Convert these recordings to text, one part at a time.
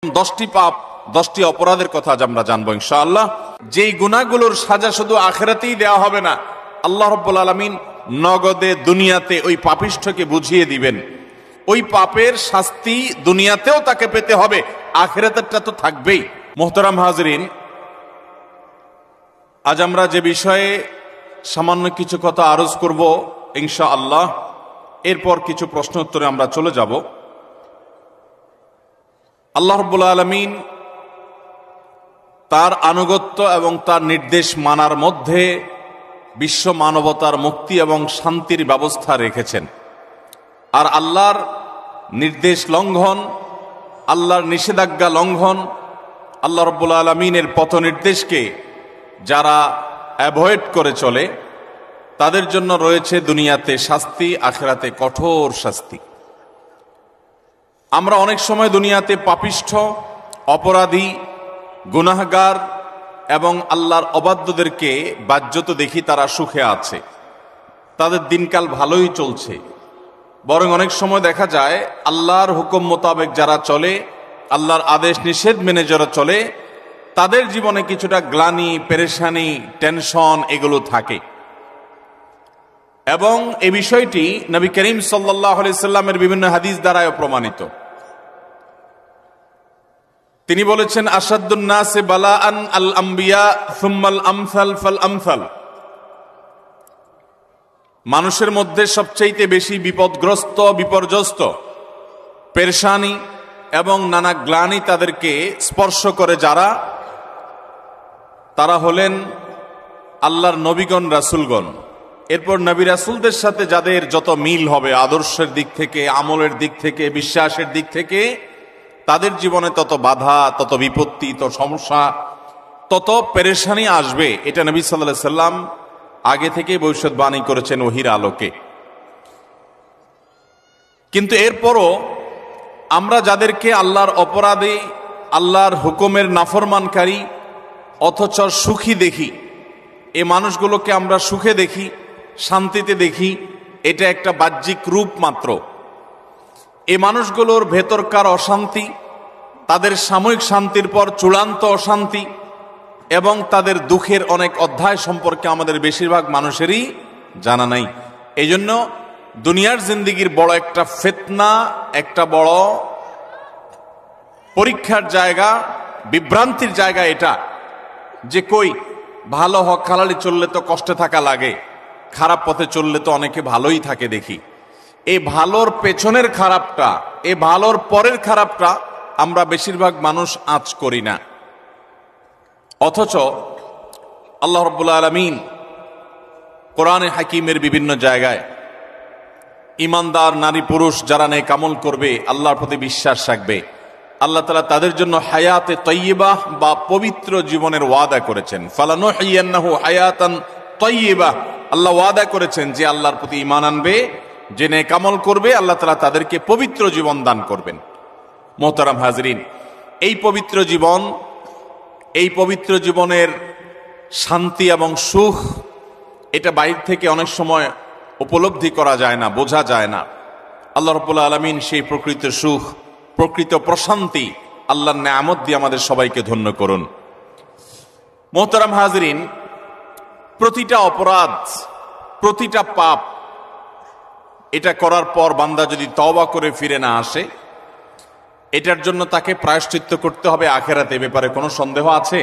10টি পাপ 10টি অপরাধের কথা আজ আমরা জানবো ইনশাআল্লাহ। যেই গুনাহগুলোর সাজা শুধু আখিরাতেই দেওয়া হবে না, আল্লাহ রাব্বুল আলামিন নগদে দুনিয়াতে ওই পাপিষ্ঠকে বুঝিয়ে দিবেন। ওই পাপের শাস্তি দুনিয়াতেও তাকে পেতে হবে, আখিরাতেরটা তো থাকবেই। মুহতারাম হাজরিন, আজ আমরা যে বিষয়ে সামান্য কিছু কথা আরজ করব ইনশাআল্লাহ, এরপর কিছু প্রশ্ন উত্তরে আমরা চলে যাব। আল্লাহ রাব্বুল আলামিন তার আনুগত্য এবং তার নির্দেশ মানার মধ্যে বিশ্ব মানবতার মুক্তি এবং শান্তির ব্যবস্থা রেখেছেন। আর আল্লাহর নির্দেশ লঙ্ঘন, আল্লাহর নিষেধাজ্ঞা লঙ্ঘন, আল্লাহ রাব্বুল আলামিনের পথ নির্দেশকে যারা অ্যাভয়েড করে চলে তাদের জন্য রয়েছে দুনিয়াতে শাস্তি, আখিরাতে কঠোর শাস্তি। আমরা অনেক সময় দুনিয়াতে পাপিষ্ঠ, অপরাধী, গুনাহগার এবং আল্লাহর অবাধ্যদেরকে বাহ্যত দেখি তারা সুখে আছে, তাদের দিনকাল ভালোই চলছে। বরং অনেক সময় দেখা যায় আল্লাহর হুকুম মোতাবেক যারা চলে, আল্লাহর আদেশ নিষেধ মেনে যারা চলে, তাদের জীবনে কিছুটা গ্লানি, পেরেশানি, টেনশন এগুলো থাকে। এবং এই বিষয়টি নবী করিম সাল্লাল্লাহু আলাইহি সাল্লামের বিভিন্ন হাদিস দ্বারাও প্রমাণিত। তিনি বলেছেন, আশাদ্দুন নাসি বালাআন আল আম্বিয়া সুম্মাল আমসাল ফাল আমসাল। মানুষের মধ্যে সবচেয়ে বেশি বিপদগ্রস্ত, বিপর্যস্ত, পেরেশানি এবং নানা গ্লানি তাদেরকে স্পর্শ করে যারা, তারা হলেন আল্লাহর নবীগণ, রাসূলগণ। এরপর নবী রাসূলদের সাথে যাদের যত মিল হবে আদর্শের দিক থেকে, আমলের দিক থেকে, বিশ্বাসের দিক থেকে, তাদের জীবনে তত বাধা, তত বিপত্তি, তত সমস্যা, তত পেরেশানি আসবে। এটা নবী সাল্লাল্লাহু আলাইহি সাল্লাম আগে থেকে ভবিষ্যৎবাণী করেছেন ওহীর আলোকে। কিন্তু এরপরও আমরা যাদেরকে আল্লাহর অপরাধী, আল্লাহর হুকুমের নাফরমানকারী অথচ সুখী দেখি, এই মানুষগুলোকে আমরা সুখে দেখি, শান্তিতে দেখি, এটা একটা বাহ্যিক রূপ মাত্র। এই মানুষগুলোর ভেতরকার অশান্তি, তাদের সাময়িক শান্তির পর চূড়ান্ত অশান্তি এবং তাদের দুঃখের অনেক অধ্যায় সম্পর্কে আমাদের বেশিরভাগ মানুষেরই জানা নাই। এই জন্য দুনিয়ার জিন্দিগির বড় একটা ফিতনা, একটা বড় পরীক্ষার জায়গা, বিভ্রান্তির জায়গা এটা, যে কই ভালো হক হালালি চললে তো কষ্টে থাকা লাগে, খারাপ পথে চললে তো অনেকে ভালোই থাকে দেখি। এই ভালোর পেছনের খারাপটা, এই ভালোর পরের খারাপটা আমরা বেশিরভাগ মানুষ আঁচ করি না। অথচ আল্লাহ রাব্বুল আলামিন কোরআনে হাকিমের বিভিন্ন জায়গায় ইমানদার নারী পুরুষ যারা নেক আমল করবে, আল্লাহর প্রতি বিশ্বাস রাখবে, আল্লাহ তাআলা তাদের জন্য হায়াতে তাইয়্যিবাহ বা পবিত্র জীবনের ওয়াদা করেছেন। ফালানুহিয়ান্নাহু হায়াতান তাইয়্যিবাহ, আল্লাহ ওয়াদা করেছেন যে আল্লাহর প্রতি ঈমান আনবে, যে নেক আমল করবে, আল্লাহ তাআলা তাদেরকে পবিত্র জীবন দান করবেন। মুহতারাম হাজরিন, এই পবিত্র জীবন, এই পবিত্র জীবনের শান্তি এবং সুখ, এটা বাইরে থেকে অনেক সময় উপলব্ধি করা যায় না, বোঝা যায় না। আল্লাহ রাব্বুল আলামিন সেই প্রকৃত সুখ, প্রকৃত প্রশান্তি আল্লাহর নেয়ামত দিয়ে আমাদের সবাইকে ধন্য করুন। মুহতারাম হাজরিন, প্রতিটা অপরাধ, প্রতিটা পাপ, এটা করার পর বান্দা যদি তওবা করে ফিরে না আসে, এটার জন্য তাকে প্রায়শ্চিত্ত করতে হবে আখিরাতে। ব্যাপারে কোনো সন্দেহ আছে?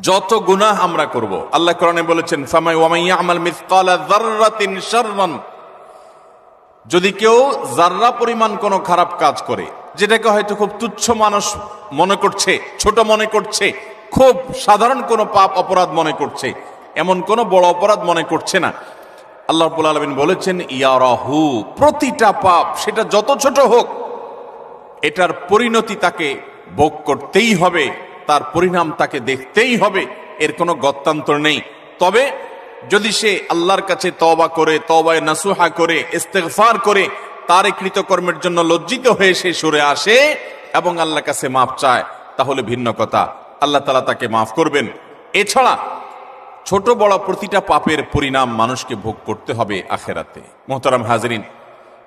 যত গুনাহ আমরা করব, আল্লাহ কোরআনে বলেছেন, ওয়ামান ইয়ামাল মিসকালা যাররাতিন শাররান, যদি কেউ যাররা পরিমাণ কোনো খারাপ কাজ করে, যেটাকে হয়তো খুব তুচ্ছ মানুষ মনে করছে, ছোট মনে করছে, খুব সাধারণ কোনো পাপ অপরাধ মনে করছে, এমন কোনো বড় অপরাধ মনে করছে না, আল্লাহ রাব্বুল আলামিন বলেছেন ইয়ারাহু, প্রতিটা পাপ সেটা যত ছোট হোক, এটার পরিণতি তাকে ভোগ করতেই হবে, তার পরিণাম তাকে দেখতেই হবে, এর কোনো গত্যান্তর নেই। তবে যদি সে আল্লাহর কাছে তওবা করে, তওবায়ে নাসুহা করে, ইস্তেগফার করে, তার কৃতকর্মের জন্য লজ্জিত হয়ে সে সরে আসে এবং আল্লাহর কাছে মাফ চায়, তাহলে ভিন্ন কথা, আল্লাহ তাআলা তাকে মাফ করবেন। এছাড়া ছোট বড় প্রতিটা পাপের পরিণাম মানুষকে ভোগ করতে হবে আখিরাতে। মুহতারাম হাজরিন,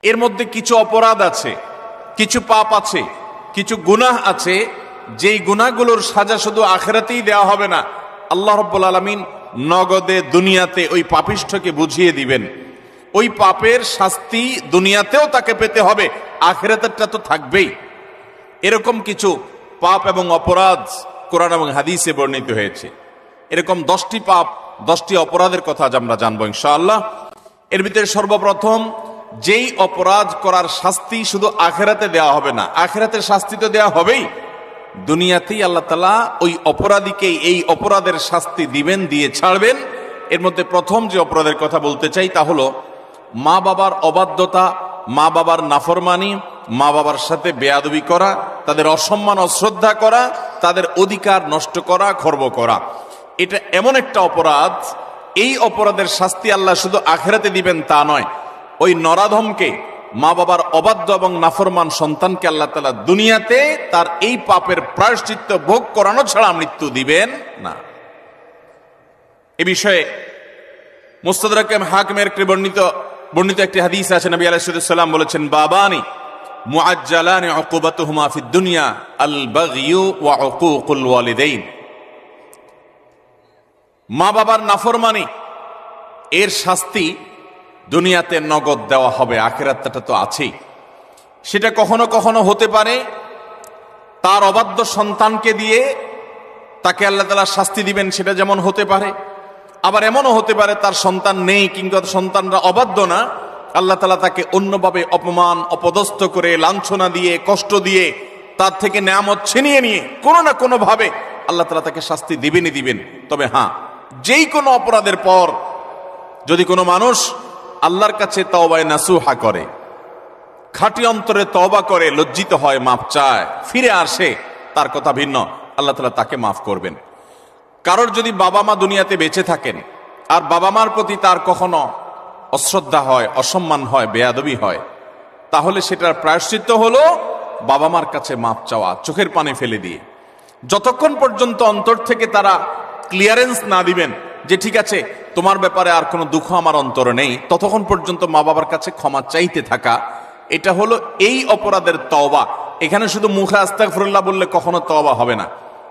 এর মধ্যে কিছু অপরাধ আছে, কিছু পাপ আছে, কিছু গুনাহ আছে যেই গুনাহগুলোর সাজা শুধু আখিরাতেই দেওয়া হবে না, আল্লাহ রাব্বুল আলামিন নগদে দুনিয়াতে ওই পাপিষ্ঠকে বুঝিয়ে দিবেন। ওই পাপের শাস্তি দুনিয়াতেও তাকে পেতে হবে, আখিরাতেরটা তো থাকবেই। এরকম কিছু পাপ এবং অপরাধ কোরআন এবং হাদিসে বর্ণিত হয়েছে। এরকম 10টি পাপ 10টি অপরাধের কথা আজ আমরা জানবো ইনশাআল্লাহ। এর ভিতরে সর্বপ্রথম, যেই অপরাধ করার শাস্তি শুধু আখিরাতে দেওয়া হবে না, আখিরাতের শাস্তি তো দেওয়া হবেই, দুনিয়াতেই আল্লাহ তাআলা ওই অপরাধীকে এই অপরাধের শাস্তি দিবেন, দিয়ে ছাড়বেন। এর মধ্যে প্রথম যে অপরাধের কথা বলতে চাই তা হলো মা বাবার অবাধ্যতা, মা বাবার নাফরমানি, মা বাবার সাথে বেয়াদবি করা, তাদের অসম্মান অশ্রদ্ধা করা, তাদের অধিকার নষ্ট করা, খর্ব করা। এটা এমন একটা অপরাধ, এই অপরাধের শাস্তি আল্লাহ শুধু আখিরাতে দিবেন তা নয়, ওই নরাধমকে, মা বাবার অবাধ্য এবং নাফরমান সন্তানকে আল্লাহ তাআলা দুনিয়াতে তার এই পাপের প্রায়শ্চিত্ত ভোগ করানো ছাড়া মৃত্যু দিবেন না। এ বিষয়ে মুস্তাদরাক হাকিমের বর্ণিত একটি হাদিস আছে, নবী আলাইহিস সালাম বলেছেন, বাবানি মুআজ্জালানি উকুবাতুহুমা ফিদ দুনিয়া আল বাগয়ু ওয়া উকুকুল ওয়ালিদাইন। মা বাবার নাফরমানি এর শাস্তি দুনিয়াতে নগদ দেওয়া হবে, আখিরাতটা তো আছেই। সেটা কখনো কখনো হতে পারে তার অবাধ্য সন্তানকে দিয়ে তাকে আল্লাহ তাআলা শাস্তি দিবেন, সেটা যেমন হতে পারে। আবার এমনও হতে পারে তার সন্তান নেই কিংবা সন্তানরা অবাধ্য না, আল্লাহ তাআলা তাকে অন্যভাবে অপমান অপদস্থ করে, লাঞ্ছনা দিয়ে, কষ্ট দিয়ে, তার থেকে নেয়ামত ছিনিয়ে নিয়ে কোনো না কোনো ভাবে আল্লাহ তাআলা তাকে শাস্তি দিবেনই দিবেন। তবে হ্যাঁ, যেই কোনো অপরাধের পর যদি কোনো মানুষ আল্লাহর কাছে তওবায়ে নাসুহা করে, খাঁটি অন্তরে তওবা করে, লজ্জিত হয়, মাফ চায়, ফিরে আসে, তার কথা ভিন্ন, আল্লাহ তাআলা তাকে মাফ করবেন। কারোর যদি বাবা মা দুনিয়াতে বেঁচে থাকেন আর বাবা মার প্রতি তার কখনো অশ্রদ্ধা হয়, অসম্মান হয়, বেয়াদবি হয়, তাহলে সেটার প্রায়শ্চিত্ত হলো বাবা মার কাছে মাফ চাওয়া, চোখের পানি ফেলে দিয়ে। যতক্ষণ পর্যন্ত অন্তর থেকে তারা ক্লিয়ারেন্স না দিবেন যে ঠিক আছে তোমার ব্যাপারে আর কোনো দুঃখ আমার অন্তরে নেই, ততক্ষণ পর্যন্ত মা বাবার কাছে ক্ষমা চাইতে থাকা, এটা হলো এই অপরাধের তওবা। এখানে শুধু মুখে আস্তাগফিরুল্লাহ বললে কখনো তওবা হবে না,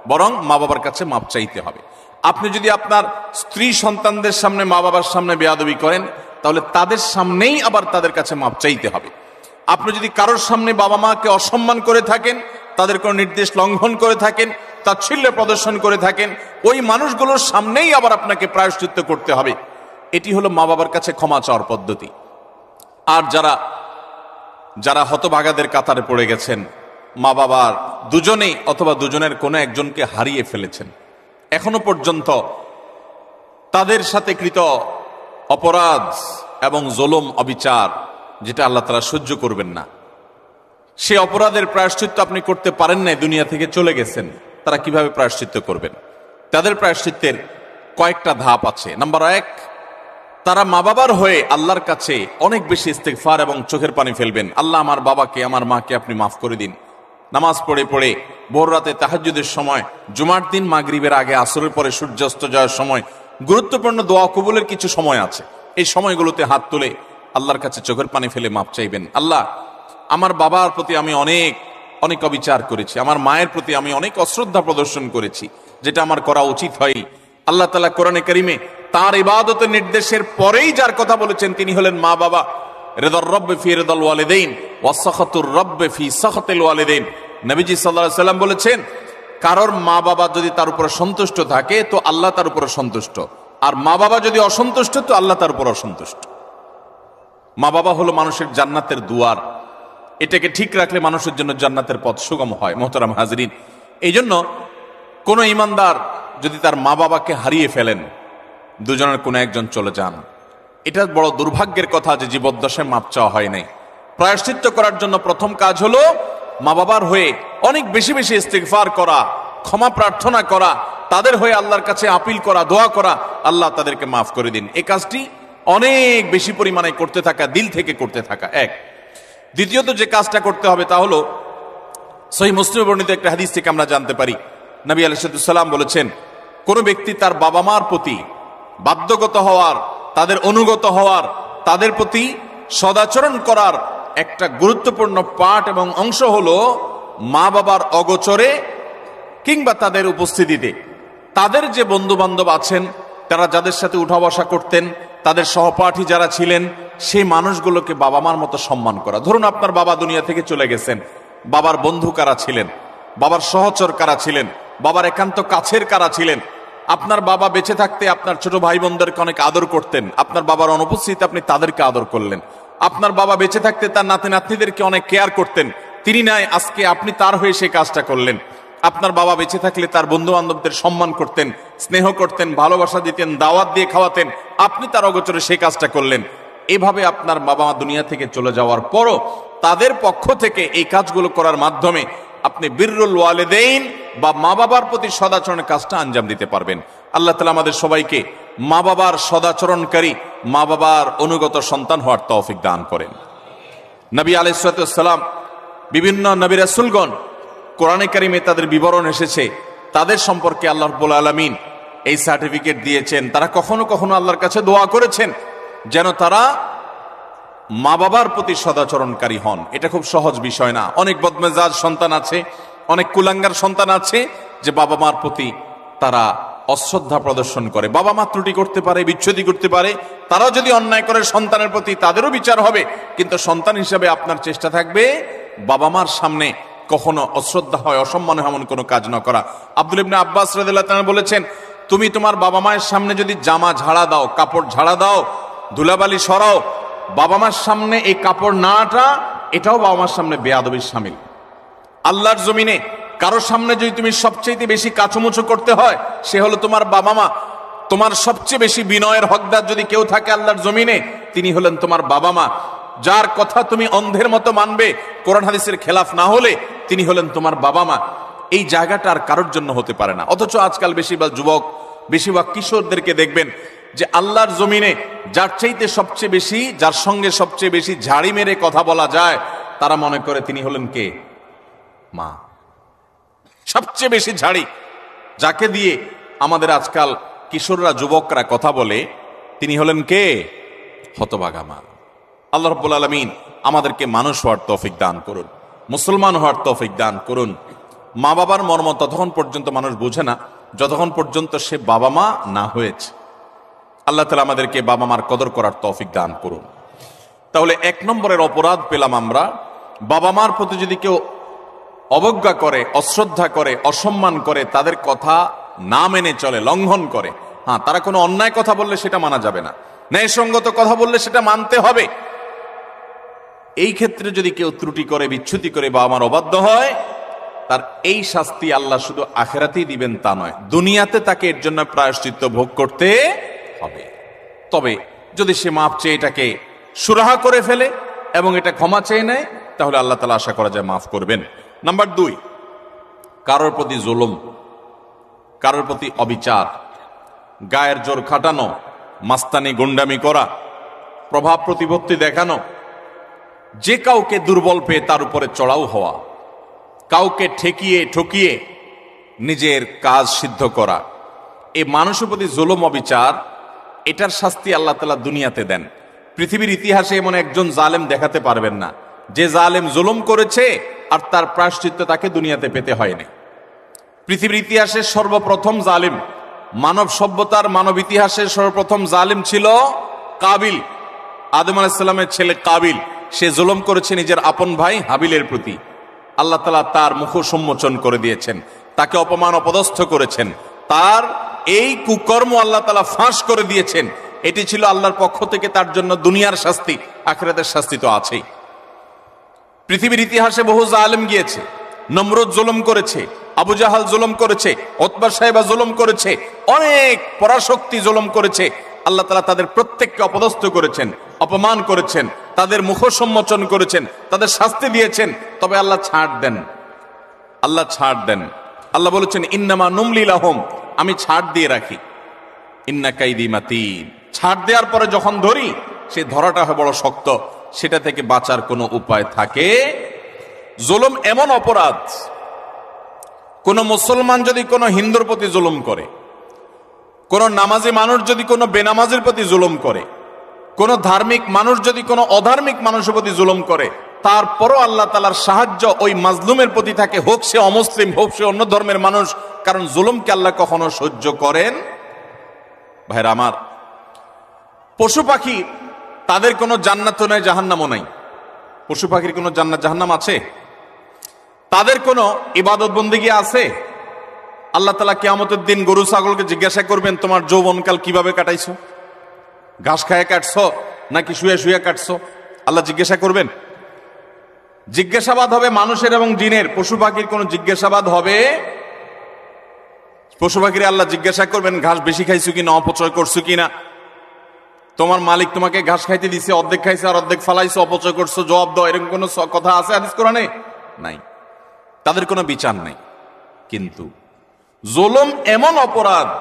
বরং মা বাবার কাছে মাপ চাইতে হবে। আপনি যদি আপনার স্ত্রী সন্তানদের সামনে, মা বাবার সামনে বেয়াদবি করেন, তাহলে তাদের সামনেই আবার তাদের কাছে মাপ চাইতে হবে। আপনি যদি কারোর সামনে বাবা মাকে অসম্মান করে থাকেন, তাদের কোনো নির্দেশ লঙ্ঘন করে থাকেন, তাচ্ছিল্য প্রদর্শন করে থাকেন, ওই মানুষগুলোর সামনেই আবার আপনাকে প্রায়শ্চিত্ত করতে হবে। এটি হলো মা বাবার কাছে ক্ষমা চাওয়ার পদ্ধতি। আর যারা হতভাগাদের কাতারে পড়ে গেছেন, মা বাবার দুজনেই অথবা দুজনের কোনো একজনকে হারিয়ে ফেলেছেন, এখনো পর্যন্ত তাদের সাথে কৃত অপরাধ এবং জুলুম, অবিচার, যেটা আল্লাহ তাআলা সহ্য করবেন না, সে অপরাধের প্রায়শ্চিত্ত আপনি করতে পারেন নাই, দুনিয়া থেকে চলে গেছেন, তারা কিভাবে প্রায়শ্চিত্ত করবেন? তাদের প্রায়শ্চিত্তের কয়েকটা ধাপ আছে। নাম্বার 1, তারা মা বাবার হয়ে আল্লাহর কাছে অনেক বেশি ইস্তেগফার এবং চোখের পানি ফেলবেন। আল্লাহ, আমার বাবাকে, আমার মাকে আপনি মাফ করে দিন। নামাজ পড়ে পড়ে ভোর রাতে তাহাজ্জুদের সময়, জুমার দিন মাগরিবের আগে, আসরের পরে সূর্যাস্ত যাওয়ার সময়, গুরুত্বপূর্ণ দোয়া কবুলের কিছু সময় আছে, এই সময়গুলোতে হাত তুলে আল্লাহর কাছে চোখের পানি ফেলে মাপ চাইবেন। আল্লাহ, আমার বাবার প্রতি আমি অনেক অনেক অবিচার করেছি, আমার মায়ের প্রতি আমি অনেক অশ্রদ্ধা প্রদর্শন করেছি, যেটা আমার করা উচিত হয়। আল্লাহ তাআলা কোরআনে কারিমে তার ইবাদতের নির্দেশের পরেই যার কথা বলেছেন তিনি হলেন মা বাবা। রিদার রব্বি ফি রিদাল ওয়ালিদাইন ওয়া সাখাতুর রব্বি ফি সাখাতিল ওয়ালিদাইন। নবীজি সাল্লাল্লাহু আলাইহি সাল্লাম বলেছেন, কারোর মা বাবা যদি তার উপরে সন্তুষ্ট থাকে তো আল্লাহ তার উপরে সন্তুষ্ট, আর মা বাবা যদি অসন্তুষ্ট তো আল্লাহ তার উপর অসন্তুষ্ট। মা বাবা হলো মানুষের জান্নাতের দুয়ার, এটাকে ঠিক রাখলে মানুষের জন্য জান্নাতের পথ সুগম হয়। মোহতারাম হাজরিন, এই জন্য কোনো ইমানদার যদি তার মা বাবাকে হারিয়ে ফেলেন, দুজনের কোনো একজন চলে যান, এটা বড় দুর্ভাগ্যের কথা যে জীবদ্দশায় মাপ চাওয়া হয় নাই। প্রায়শ্চিত্ত করার জন্য প্রথম কাজ হলো মা বাবার হয়ে অনেক বেশি বেশি ইস্তিগফার করা, ক্ষমা প্রার্থনা করা, তাদের হয়ে আল্লাহর কাছে আপিল করা, দোয়া করা, আল্লাহ তাদেরকে মাফ করে দিন। এই কাজটি অনেক বেশি পরিমাণে করতে থাকা, দিল থেকে করতে থাকা এক। দ্বিতীয়ত যে কাজটা করতে হবে তা হলো, সহিহ মুসলিমে বর্ণিত একটা হাদিস থেকে আমরা জানতে পারি, নবী আলাইহিস সালাম বলেছেন, কোন ব্যক্তি তার বাবা মার প্রতি বাধ্যগত হওয়ার, তাদের অনুগত হওয়ার, তাদের প্রতি সদাচরণ করার একটা গুরুত্বপূর্ণ পার্ট এবং অংশ হলো মা বাবার অগোচরে কিংবা তাদের উপস্থিতিতে তাদের যে বন্ধু বান্ধব আছেন, তারা যাদের সাথে উঠা বসা করতেন, তাদের সহপাঠী যারা ছিলেন, সেই মানুষগুলোকে বাবা মার মতো সম্মান করা। ধরুন আপনার বাবা দুনিয়া থেকে চলে গেছেন, বাবার বন্ধু কারা ছিলেন, বাবার সহচর কারা ছিলেন, বাবার একান্ত কাছের কারা ছিলেন। আপনার বাবা বেঁচে থাকতে আপনার ছোট ভাই বোনদেরকে অনেক আদর করতেন, আপনার বাবার অনুপস্থিতিতে আপনি তাদেরকে আদর করলেন। আপনার বাবা বেঁচে থাকতে তার নাতি নাতনিদেরকে অনেক কেয়ার করতেন, তিনি নাই, আজকে আপনি তার হয়ে সেই কাজটা করলেন। আপনার বাবা বেঁচে থাকলে তার বন্ধু বান্ধবদের সম্মান করতেন, স্নেহ করতেন, ভালোবাসা দিতেন, দাওয়াত দিয়ে খাওয়াতেন, আপনি তার অগোচরে সেই কাজটা করলেন। এভাবে আপনার বাবা মা দুনিয়া থেকে চলে যাওয়ার পরও তাদের পক্ষ থেকে এই কাজগুলো করার মাধ্যমে আপনি বিররুল ওয়ালিদাইন বা মা বাবার প্রতি সদাচরণের কাজটা আঞ্জাম দিতে পারবেন। আল্লাহ তাআলা আমাদের সবাইকে মা বাবার সদাচরণকারী, মা বাবার অনুগত সন্তান হওয়ার তৌফিক দান করেন। নবী আলাইহিস সালাম, বিভিন্ন নবী রাসূলগণ, কোরআনে কারিমে তাদের বিবরণ এসেছে, তাদের সম্পর্কে আল্লাহ রাব্বুল আলামিন এই সার্টিফিকেট দিয়েছেন। তারা কখনো কখনো আল্লাহর কাছে দোয়া করেছেন যেন তারা মা বাবার প্রতি সদাচরণকারী হন। এটা খুব সহজ বিষয় না। অনেক বদমেজাজ সন্তান আছে, অনেক কুলাঙ্গার সন্তান আছে যে বাবা মার প্রতি তারা অশ্রদ্ধা প্রদর্শন করে। বাবা মা ত্রুটি করতে পারে, বিচ্ছুতি করতে পারে, তারাও যদি অন্যায় করে সন্তানের প্রতি তাদেরও বিচার হবে, কিন্তু সন্তান হিসাবে আপনার চেষ্টা থাকবে বাবা মার সামনে কখনো অশ্রদ্ধা হয়, অসম্মান এমন কোনো কাজ না করা। আব্দুল ইবনে আব্বাস রাদিয়াল্লাহু তাআলা বলেছেন, তুমি তোমার বাবা মায়ের সামনে যদি জামা ঝাড়া দাও, কাপড় ঝাড়া দাও, ধুলাবালি সরাও, বাবা মার সামনে এই কাপড় নাটা, এটাও বাবা মার সামনে বেয়াদবির শামিল। আল্লাহর জমিনে কারোর সামনে যদি তুমি সবচেয়ে বেশি কাচুমুচু করতে হয়, সে হলো তোমার বাবা মা। তোমার সবচেয়ে বেশি বিনয়ের হকদার যদি কেউ থাকে আল্লাহর জমিনে, তিনি হলেন তোমার বাবা মা। যার কথা তুমি অন্ধের মতো মানবে, কোরআন হাদিসের খেলাফ না হলে, তিনি হলেন তোমার বাবা মা। এই জায়গাটা আর কারোর জন্য হতে পারে না। অথচ আজকাল বেশিরভাগ যুবক, বেশিরভাগ কিশোরদেরকে দেখবেন যে আল্লাহর জমিনে যার চাইতে সবচেয়ে বেশি, যার সঙ্গে সবচেয়ে বেশি ঝাড়ি মেরে কথা বলা যায়, তারা মনে করে তিনি হলেন কে? মা। সবচেয়ে বেশি ঝাড়ি যাকে দিয়ে আমাদের আজকাল কিশোররা, যুবকরা কথা বলে, তিনি হলেন কে? হতভাগা মা। আল্লাহ রাব্বুল আলামিন আমাদেরকে মানুষ হওয়ার তৌফিক দান করুন, মুসলমান হওয়ার তৌফিক দান করুন। মা বাবার মর্ম ততক্ষণ পর্যন্ত মানুষ বোঝে না যতক্ষণ পর্যন্ত সে বাবা মা না হয়েছে। আল্লাহ তাআলা আমাদেরকে বাবা মার কদর করার তৌফিক দান করুন। তাহলে এক নম্বরের অপরাধ পেলাম আমরা, বাবা মার প্রতি যদি কেউ অবজ্ঞা করে, অশ্রদ্ধা করে, অসম্মান করে, তাদের কথা না মেনে চলে, লঙ্ঘন করে। হ্যাঁ, তারা কোনো অন্যায় কথা বললে সেটা মানা যাবে না, ন্যায়সঙ্গত কথা বললে সেটা মানতে হবে। এই ক্ষেত্রে যদি কেউ ত্রুটি করে, বিচ্যুতি করে, বাবা মার অবাধ্য হয়, তার এই শাস্তি আল্লাহ শুধু আখিরাতেই দিবেন তা নয়, দুনিয়াতে তাকে এর জন্য প্রায়শ্চিত্ত ভোগ করতে হবে। তবে যদি সে মাপ চেয়ে এটাকে সুরাহা করে ফেলে এবং এটা ক্ষমা চেয়ে নেয়, তাহলে আল্লাহ তাআলা আশা করা যায় মাফ করবেন। নাম্বার 2, কারোর প্রতি জুলুম, কারোর প্রতি অবিচার, গায়ের জোর খাটানো, মাস্তানি গুন্ডামি করা, প্রভাব প্রতিপত্তি দেখানো, যে কাউকে দুর্বল পেয়ে তার উপরে চড়াও হওয়া, কাউকে ঠকিয়ে নিজের কাজ সিদ্ধ করা, এই মানুষের প্রতি জুলুম, অবিচার, এটার শাস্তি আল্লাহ তাআলা দুনিয়াতে দেন। পৃথিবীর ইতিহাসে এমন একজন জালেম দেখাতে পারবেন না যে জালেম জুলুম করেছে আর তার প্রায়শ্চিত্ত তাকে দুনিয়াতে পেতে হয়নি। পৃথিবীর ইতিহাসের সর্বপ্রথম জালিম, মানব সভ্যতার, মানব ইতিহাসের সর্বপ্রথম জালিম ছিল কাবিল, আদম আলাইহিস সালামের ছেলে কাবিল। সে জুলুম করেছে নিজের আপন ভাই হাবিলের প্রতি। আল্লাহ তাআলা তার মুখ সম্মোচন করে দিয়েছেন, তাকে অপমান অপদস্থ করেছেন, তার এই কুকর্ম আল্লাহ তাআলা ফাঁস করে দিয়েছেন। এটি ছিল আল্লাহর পক্ষ থেকে তার জন্য দুনিয়ার শাস্তি, আখিরাতের শাস্তি তো আছেই। পৃথিবীর ইতিহাসে বহু জালেম গিয়েছে, নমরুদ জুলুম করেছে, আবু জাহাল জুলুম করেছে, উতবা সাহেবা জুলুম করেছে, অনেক পরাশক্তি জুলুম করেছে। আল্লাহ তাআলা তাদের প্রত্যেককে অপদস্থ করেছেন, অপমান করেছেন, তাদের মুখ সম্মোচন করেছেন, তাদের শাস্তি দিয়েছেন। তবে আল্লাহ ছাড় দেন, আল্লাহ ছাড় দেন। আল্লাহ বলেছেন, ইন্নামা নুমলি লাহুম, আমি ছাড় দিয়ে রাখি, ইন্না কাইদি মাতিন। ছাড় দেওয়ার পরে যখন ধরি, সে ধরাটা হয় বড় শক্ত, সেটা থেকে বাঁচার কোনো উপায় থাকে। জুলুম এমন অপরাধ, কোন মুসলমান যদি কোনো হিন্দুর প্রতি জুলুম করে, কোন নামাজি মানুষ যদি কোনো বেনামাজির প্রতি জুলুম করে, কোন ধার্মিক মানুষ যদি কোনো অধার্মিক মানুষের প্রতি জুলুম করে, তারপরও আল্লাহ তাআলার সাহায্য ওই মাজলুমের প্রতি থাকে, হোক সে অমুসলিম, হোক সে অন্য ধর্মের মানুষ, কারণ জুলুমকে আল্লাহ কখনো সহ্য করেন। ভাইরা আমার, পশু পাখি তাদের কোনো জান্নাতও নাই, জাহান্নামও নাই। পশু পাখির কোনো জান্নাত জাহান্নাম আছে? তাদের কোনো ইবাদত বন্দেগী আছে? আল্লাহ তাআলা কিয়ামতের দিন গরু ছাগলকে জিজ্ঞাসা করবেন, তোমার যৌবনকাল কিভাবে কাটাইছো? ঘাস খায় কাটছো নাকি শুয়ে শুয়ে কাটছো? আল্লাহ জিজ্ঞাসা করবেন। জিজ্ঞাসাবাদ হবে মানুষের এবং জিনের। পশু পাখির কোনো জিজ্ঞাসাবাদ হবে? পশু পাখির আল্লাহ জিজ্ঞাসা করবেন, ঘাস বেশি খাইছো কিনা, অপচয় করছো কিনা? তোমার মালিক তোমাকে ঘাস খাইতে দিছে, অর্ধেক খাইছে আর অর্ধেক ফালাইছো, অপচয় করছো, জবাব দাও। এরকম কোনো কথা আছে হাদিস কোরআনে? নাই। তাদের কোনো বিচার নাই। কিন্তু জুলুম এমন অপরাধ,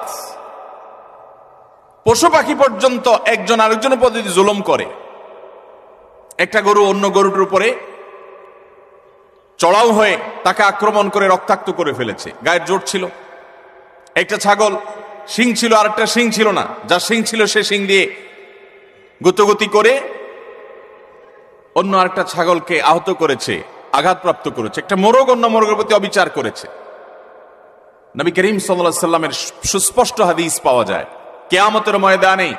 পশু পাখি পর্যন্ত একজন আরেকজনের প্রতি যদি জুলুম করে, একটা গরু অন্য গরুটার উপরে চড়াও হয়ে তাকে আক্রমণ করে রক্তাক্ত করে ফেলেছে, গায়ের জোর ছিল। একটা ছাগল শিং ছিল আর একটা শিং ছিল না, যার শিং ছিল সে শিং দিয়ে গুতগুতি করে অন্য আরেকটা ছাগলকে আহত করেছে, আঘাতপ্রাপ্ত করেছে। একটা মোরগ অন্য মোরগের প্রতি অবিচার করেছে। নবী করিম সাল্লাল্লাহু আলাইহি সাল্লামের সুস্পষ্ট হাদিস পাওয়া যায়, কিয়ামতের ময়দানে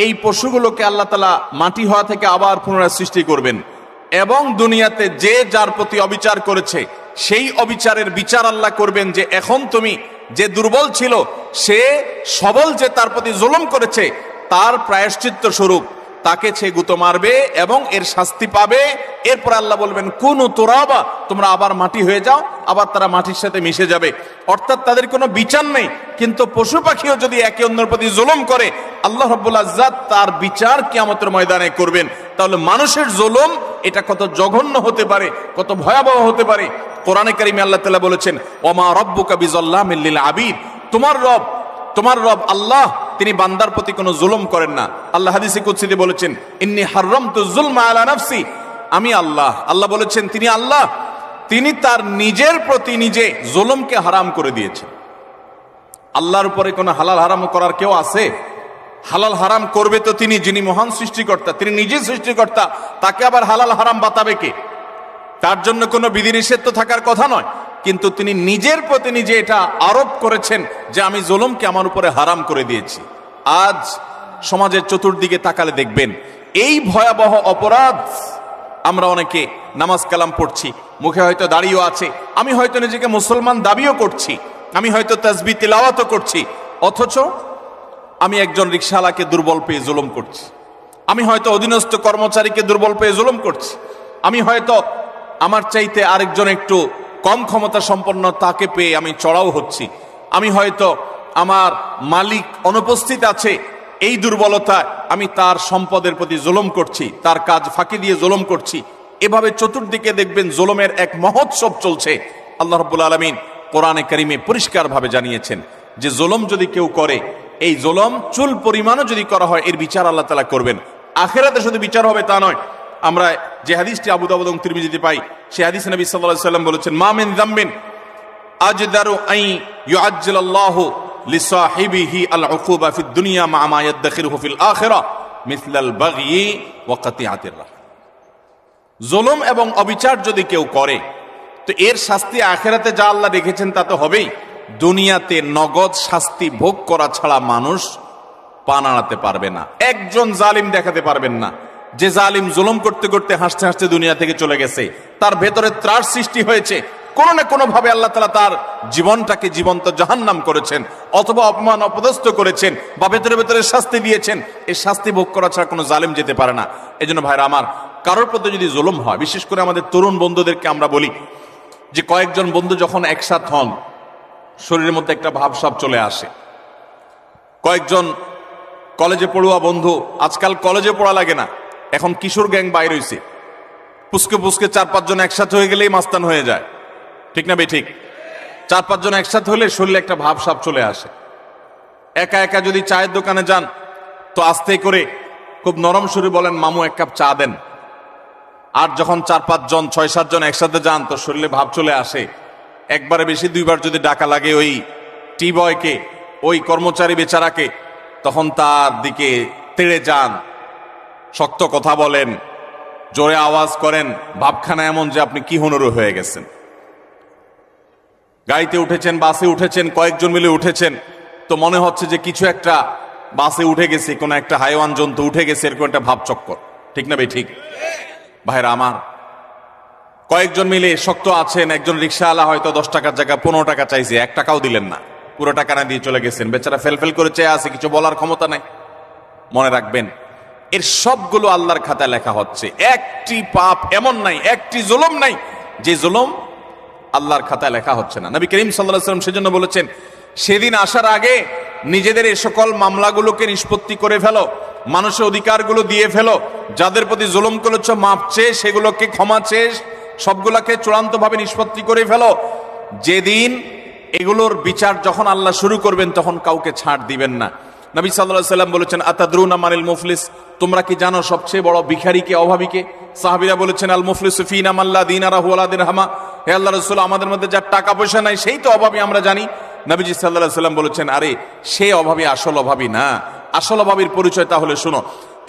এই পশুগুলোকে আল্লাহ তাআলা মাটি হওয়া থেকে আবার পুনরায় সৃষ্টি করবেন এবং দুনিয়াতে যে যার প্রতি অবিচার করেছে সেই অবিচারের বিচার আল্লাহ করবেন। যে এখন তুমি যে দুর্বল ছিল সে সবল যে তার প্রতি জুলুম করেছে, তার প্রায়শ্চিত্ত স্বরূপ তাকে সে গুঁতো মারবে এবং এর শাস্তি পাবে। এরপর আল্লাহ বলবেন, কুনু তুরাবা, তোমরা আবার মাটি হয়ে যাও, আবার তারা মাটির সাথে মিশে যাবে। অর্থাৎ তাদের কোনো বিচার নেই। কিন্তু পশু পাখিও যদি একে অন্যের প্রতি জুলুম করে, আল্লাহ রাব্বুল ইজ্জত তার বিচার কিয়ামতের ময়দানে করবেন। তাহলে মানুষের জুলুম এটা কত জঘন্য হতে পারে, কত ভয়াবহ হতে পারে। কোরআনে কারিমে আল্লাহ তাআলা বলেছেন, ওমা রাব্বুকা বিযাল্লামিল লিল আবিদ, তোমার রব আল্লাহ তিনি বান্দার প্রতি কোনো জুলুম করেন না। আল্লাহ হাদিসে কুদসিতে বলেছেন, ইন্নী হারামতু যুলমা আলা নাফসি, আমি আল্লাহ বলেছেন তিনি আল্লাহ, তিনি তার নিজের প্রতি নিজে জুলুমকে হারাম করে দিয়েছেন। আল্লাহর উপরে কোনো হালাল হারাম করার কেউ আছে? হালাল হারাম করবে তো তিনি, যিনি মহান সৃষ্টিকর্তা, তিনি নিজে সৃষ্টিকর্তা, তাকে আবার হালাল হারাম বাতাবে কে? তার জন্য কোনো বিধিনিষেধ তো থাকার কথা নয়, কিন্তু তিনি নিজের প্রতি নিজে এটা আরোপ করেছেন যে আমি জুলুমকে আমার উপরে হারাম করে দিয়েছি। আজ সমাজের চতুর্দিকে তাকালে দেখবেন এই ভয়াবহ অপরাধ। আমরা অনেকে নামাজ কালাম পড়ছি, মুখে হয়তো দাড়িও আছে, আমি হয়তো নিজেকে মুসলমান দাবিও করছি, আমি হয়তো তাসবিহ তিলাওয়াতও করছি, অথচ আমি একজন রিকশাওয়ালাকে দুর্বল পেয়ে জুলুম করছি, আমি হয়তো অধীনস্থ কর্মচারীকে দুর্বল পেয়ে জুলুম করছি, আমি হয়তো আমার চাইতে আরেকজন একটু কম ক্ষমতা সম্পন্ন তাকে পেয়ে আমি চড়াও হচ্ছি, আমি হয়তো আমার মালিক অনুপস্থিত আছে এই দুর্বলতা আমি তার সম্পদের প্রতি জুলুম করছি, তার কাজ ফাঁকি দিয়ে জুলুম করছি। এভাবে চতুর্দিকে দেখবেন জুলুমের এক মহোৎসব চলছে। আল্লাহ রাব্বুল আলামিন কোরআনে কারিমে পরিষ্কারভাবে জানিয়েছেন যে জুলুম যদি কেউ করে, এই জুলুম চুল পরিমাণও যদি করা হয়, এর বিচার আল্লাহ তাআলা করবেন। আখিরাতে শুধু বিচার হবে তা নয়, আমরা যে হাদিসটি আবু দাউদ এবং তিরমিজিতে পাই, সেই হাদিসে নবী সাল্লাল্লাহু আলাইহি ওয়াসাল্লাম বলেছেন, মা মিন যামবিন আজদারু আন ইউআজ্জিলাল্লাহু লিসাহিবিহি আল উকুবা ফিদ দুনিয়া মা মা ইয়াদখিরুহু ফিল আখিরাহ মিসলাল বাগয়ি ওয়া কাতিআতির রাহম। জুলুম এবং অবিচার যদি কেউ করে, তো এর শাস্তি আখিরাতে যা আল্লাহ রেখেছেন তা তো হবেই, দুনিয়াতে নগদ শাস্তি ভোগ করা ছাড়া মানুষ পা নাড়াতে পারবে না। একজন জালিম দেখাতে পারবেন না যে জালিম জুলুম করতে করতে হাসতে হাসতে দুনিয়া থেকে চলে গেছে, তার ভেতরে ত্রাস সৃষ্টি হয়েছে, কোনো না কোনো ভাবে আল্লাহ তাআলা তার জীবনটাকে জীবন্ত জাহান্নাম করেছেন, অথবা অপমান অপদস্থ করেছেন, বা ভেতরে ভেতরে শাস্তি দিয়েছেন। এই শাস্তি ভোগ করা ছাড়া কোনো জালিম যেতে পারে না। এজন্য ভাইরা আমার, কারোর প্রতি যদি জুলুম হয়, বিশেষ করে আমাদের তরুণ বন্ধুদেরকে আমরা বলি যে কয়েকজন বন্ধু যখন একসাথ হন, শরীরের মধ্যে একটা ভাবসাব চলে আসে। কয়েকজন কলেজে পড়ুয়া বন্ধু, আজকাল কলেজে পড়া লাগে না, এখন কিশোর গ্যাং বাইর হইছে, পুস্কে পুস্কে 4-5 জন একসাথে হয়ে গেলেই মাস্তান হয়ে যায়, ঠিক না বেঠিক? 4-5 জন একসাথে হলে শরীরে একটা ভাবসাব চলে আসে। একা একা যদি চায়ের দোকানে যান, তো আস্তে করে খুব নরম সুরে বলেন, মামু 1 কাপ চা দেন। আর যখন 4-5 জন 6-7 জন একসাথে যান, তো শরীরে ভাব চলে আসে। একবারে বেশি 2বার যদি ডাকা লাগে ওই টি বয়কে, ওই কর্মচারী বেচারাকে, তখন তার দিকে তেড়ে যান, শক্ত কথা বলেন, জোরে আওয়াজ করেন, ভাবখানা এমন যে আপনি কি হুনুরু হয়ে গেছেন। গাড়িতে উঠেছেন, বাসে উঠেছেন, কয়েকজন মিলে উঠেছেন, তো মনে হচ্ছে যে কিছু একটা বাসে উঠে গেছে, কোনো একটা হাইওয়ান জন্তু উঠে গেছে, এরকম একটা ভাব চক্কর, ঠিক না ভাই? ঠিক ভাইরা আমার, কয়েকজন মিলে শক্ত আছেন, একজন রিক্সাওয়ালা হয়তো 10 টাকার জায়গায় 15 টাকা চাইছে, 1 টাকাও দিলেন না, পুরো টাকা না দিয়ে চলে গেছেন, বেচারা ফেলফেল করে চেয়ে আছে, কিছু বলার ক্ষমতা নাই। মনে রাখবেন, এর সবগুলো আল্লাহর খাতায় লেখা হচ্ছে। একটি পাপ এমন নাই, একটি জুলুম নাই যে জুলুম আল্লাহর খাতায় লেখা হচ্ছে না। নবী করিম সাল্লাল্লাহু আলাইহি ওয়াসাল্লাম সেজন্য বলেছেন, সেদিন আসার আগে নিজেদের এই সকল মামলাগুলোকে নিষ্পত্তি করে ফেলো, মানুষের অধিকারগুলো দিয়ে ফেলো, যাদের প্রতি জুলুম করেছ মাপ চেয়ে সেগুলোকে ক্ষমা চেয়ে সবগুলোকে চূড়ান্তভাবে নিষ্পত্তি করে ফেলো। যেদিন এগুলোর বিচার যখন আল্লাহ শুরু করবেন তখন কাউকে ছাড় দিবেন না। নবী সাল্লাল্লাহু আলাইহি ওয়াসাল্লাম বলেছেন, আতাদরুনা মানিল মুফলিস, তোমরা কি জানো সবচেয়ে বড় ভিখারিকে, অভাবীকে? সাহাবীরা বলেছেন, আল মুফলিসু ফিনা মান লা দিনারা ওয়া লা দিরহামা। হে আল্লাহর রাসূল, আমাদের মধ্যে যার টাকা পয়সা নাই সেই তো অভাবী, আমরা জানি। নবীজি সাল্লাল্লাহু আলাইহি ওয়াসাল্লাম বলেছেন, আরে সে অভাবী আসল অভাবী না, আসল অভাবীর পরিচয় তাহলে শোনো।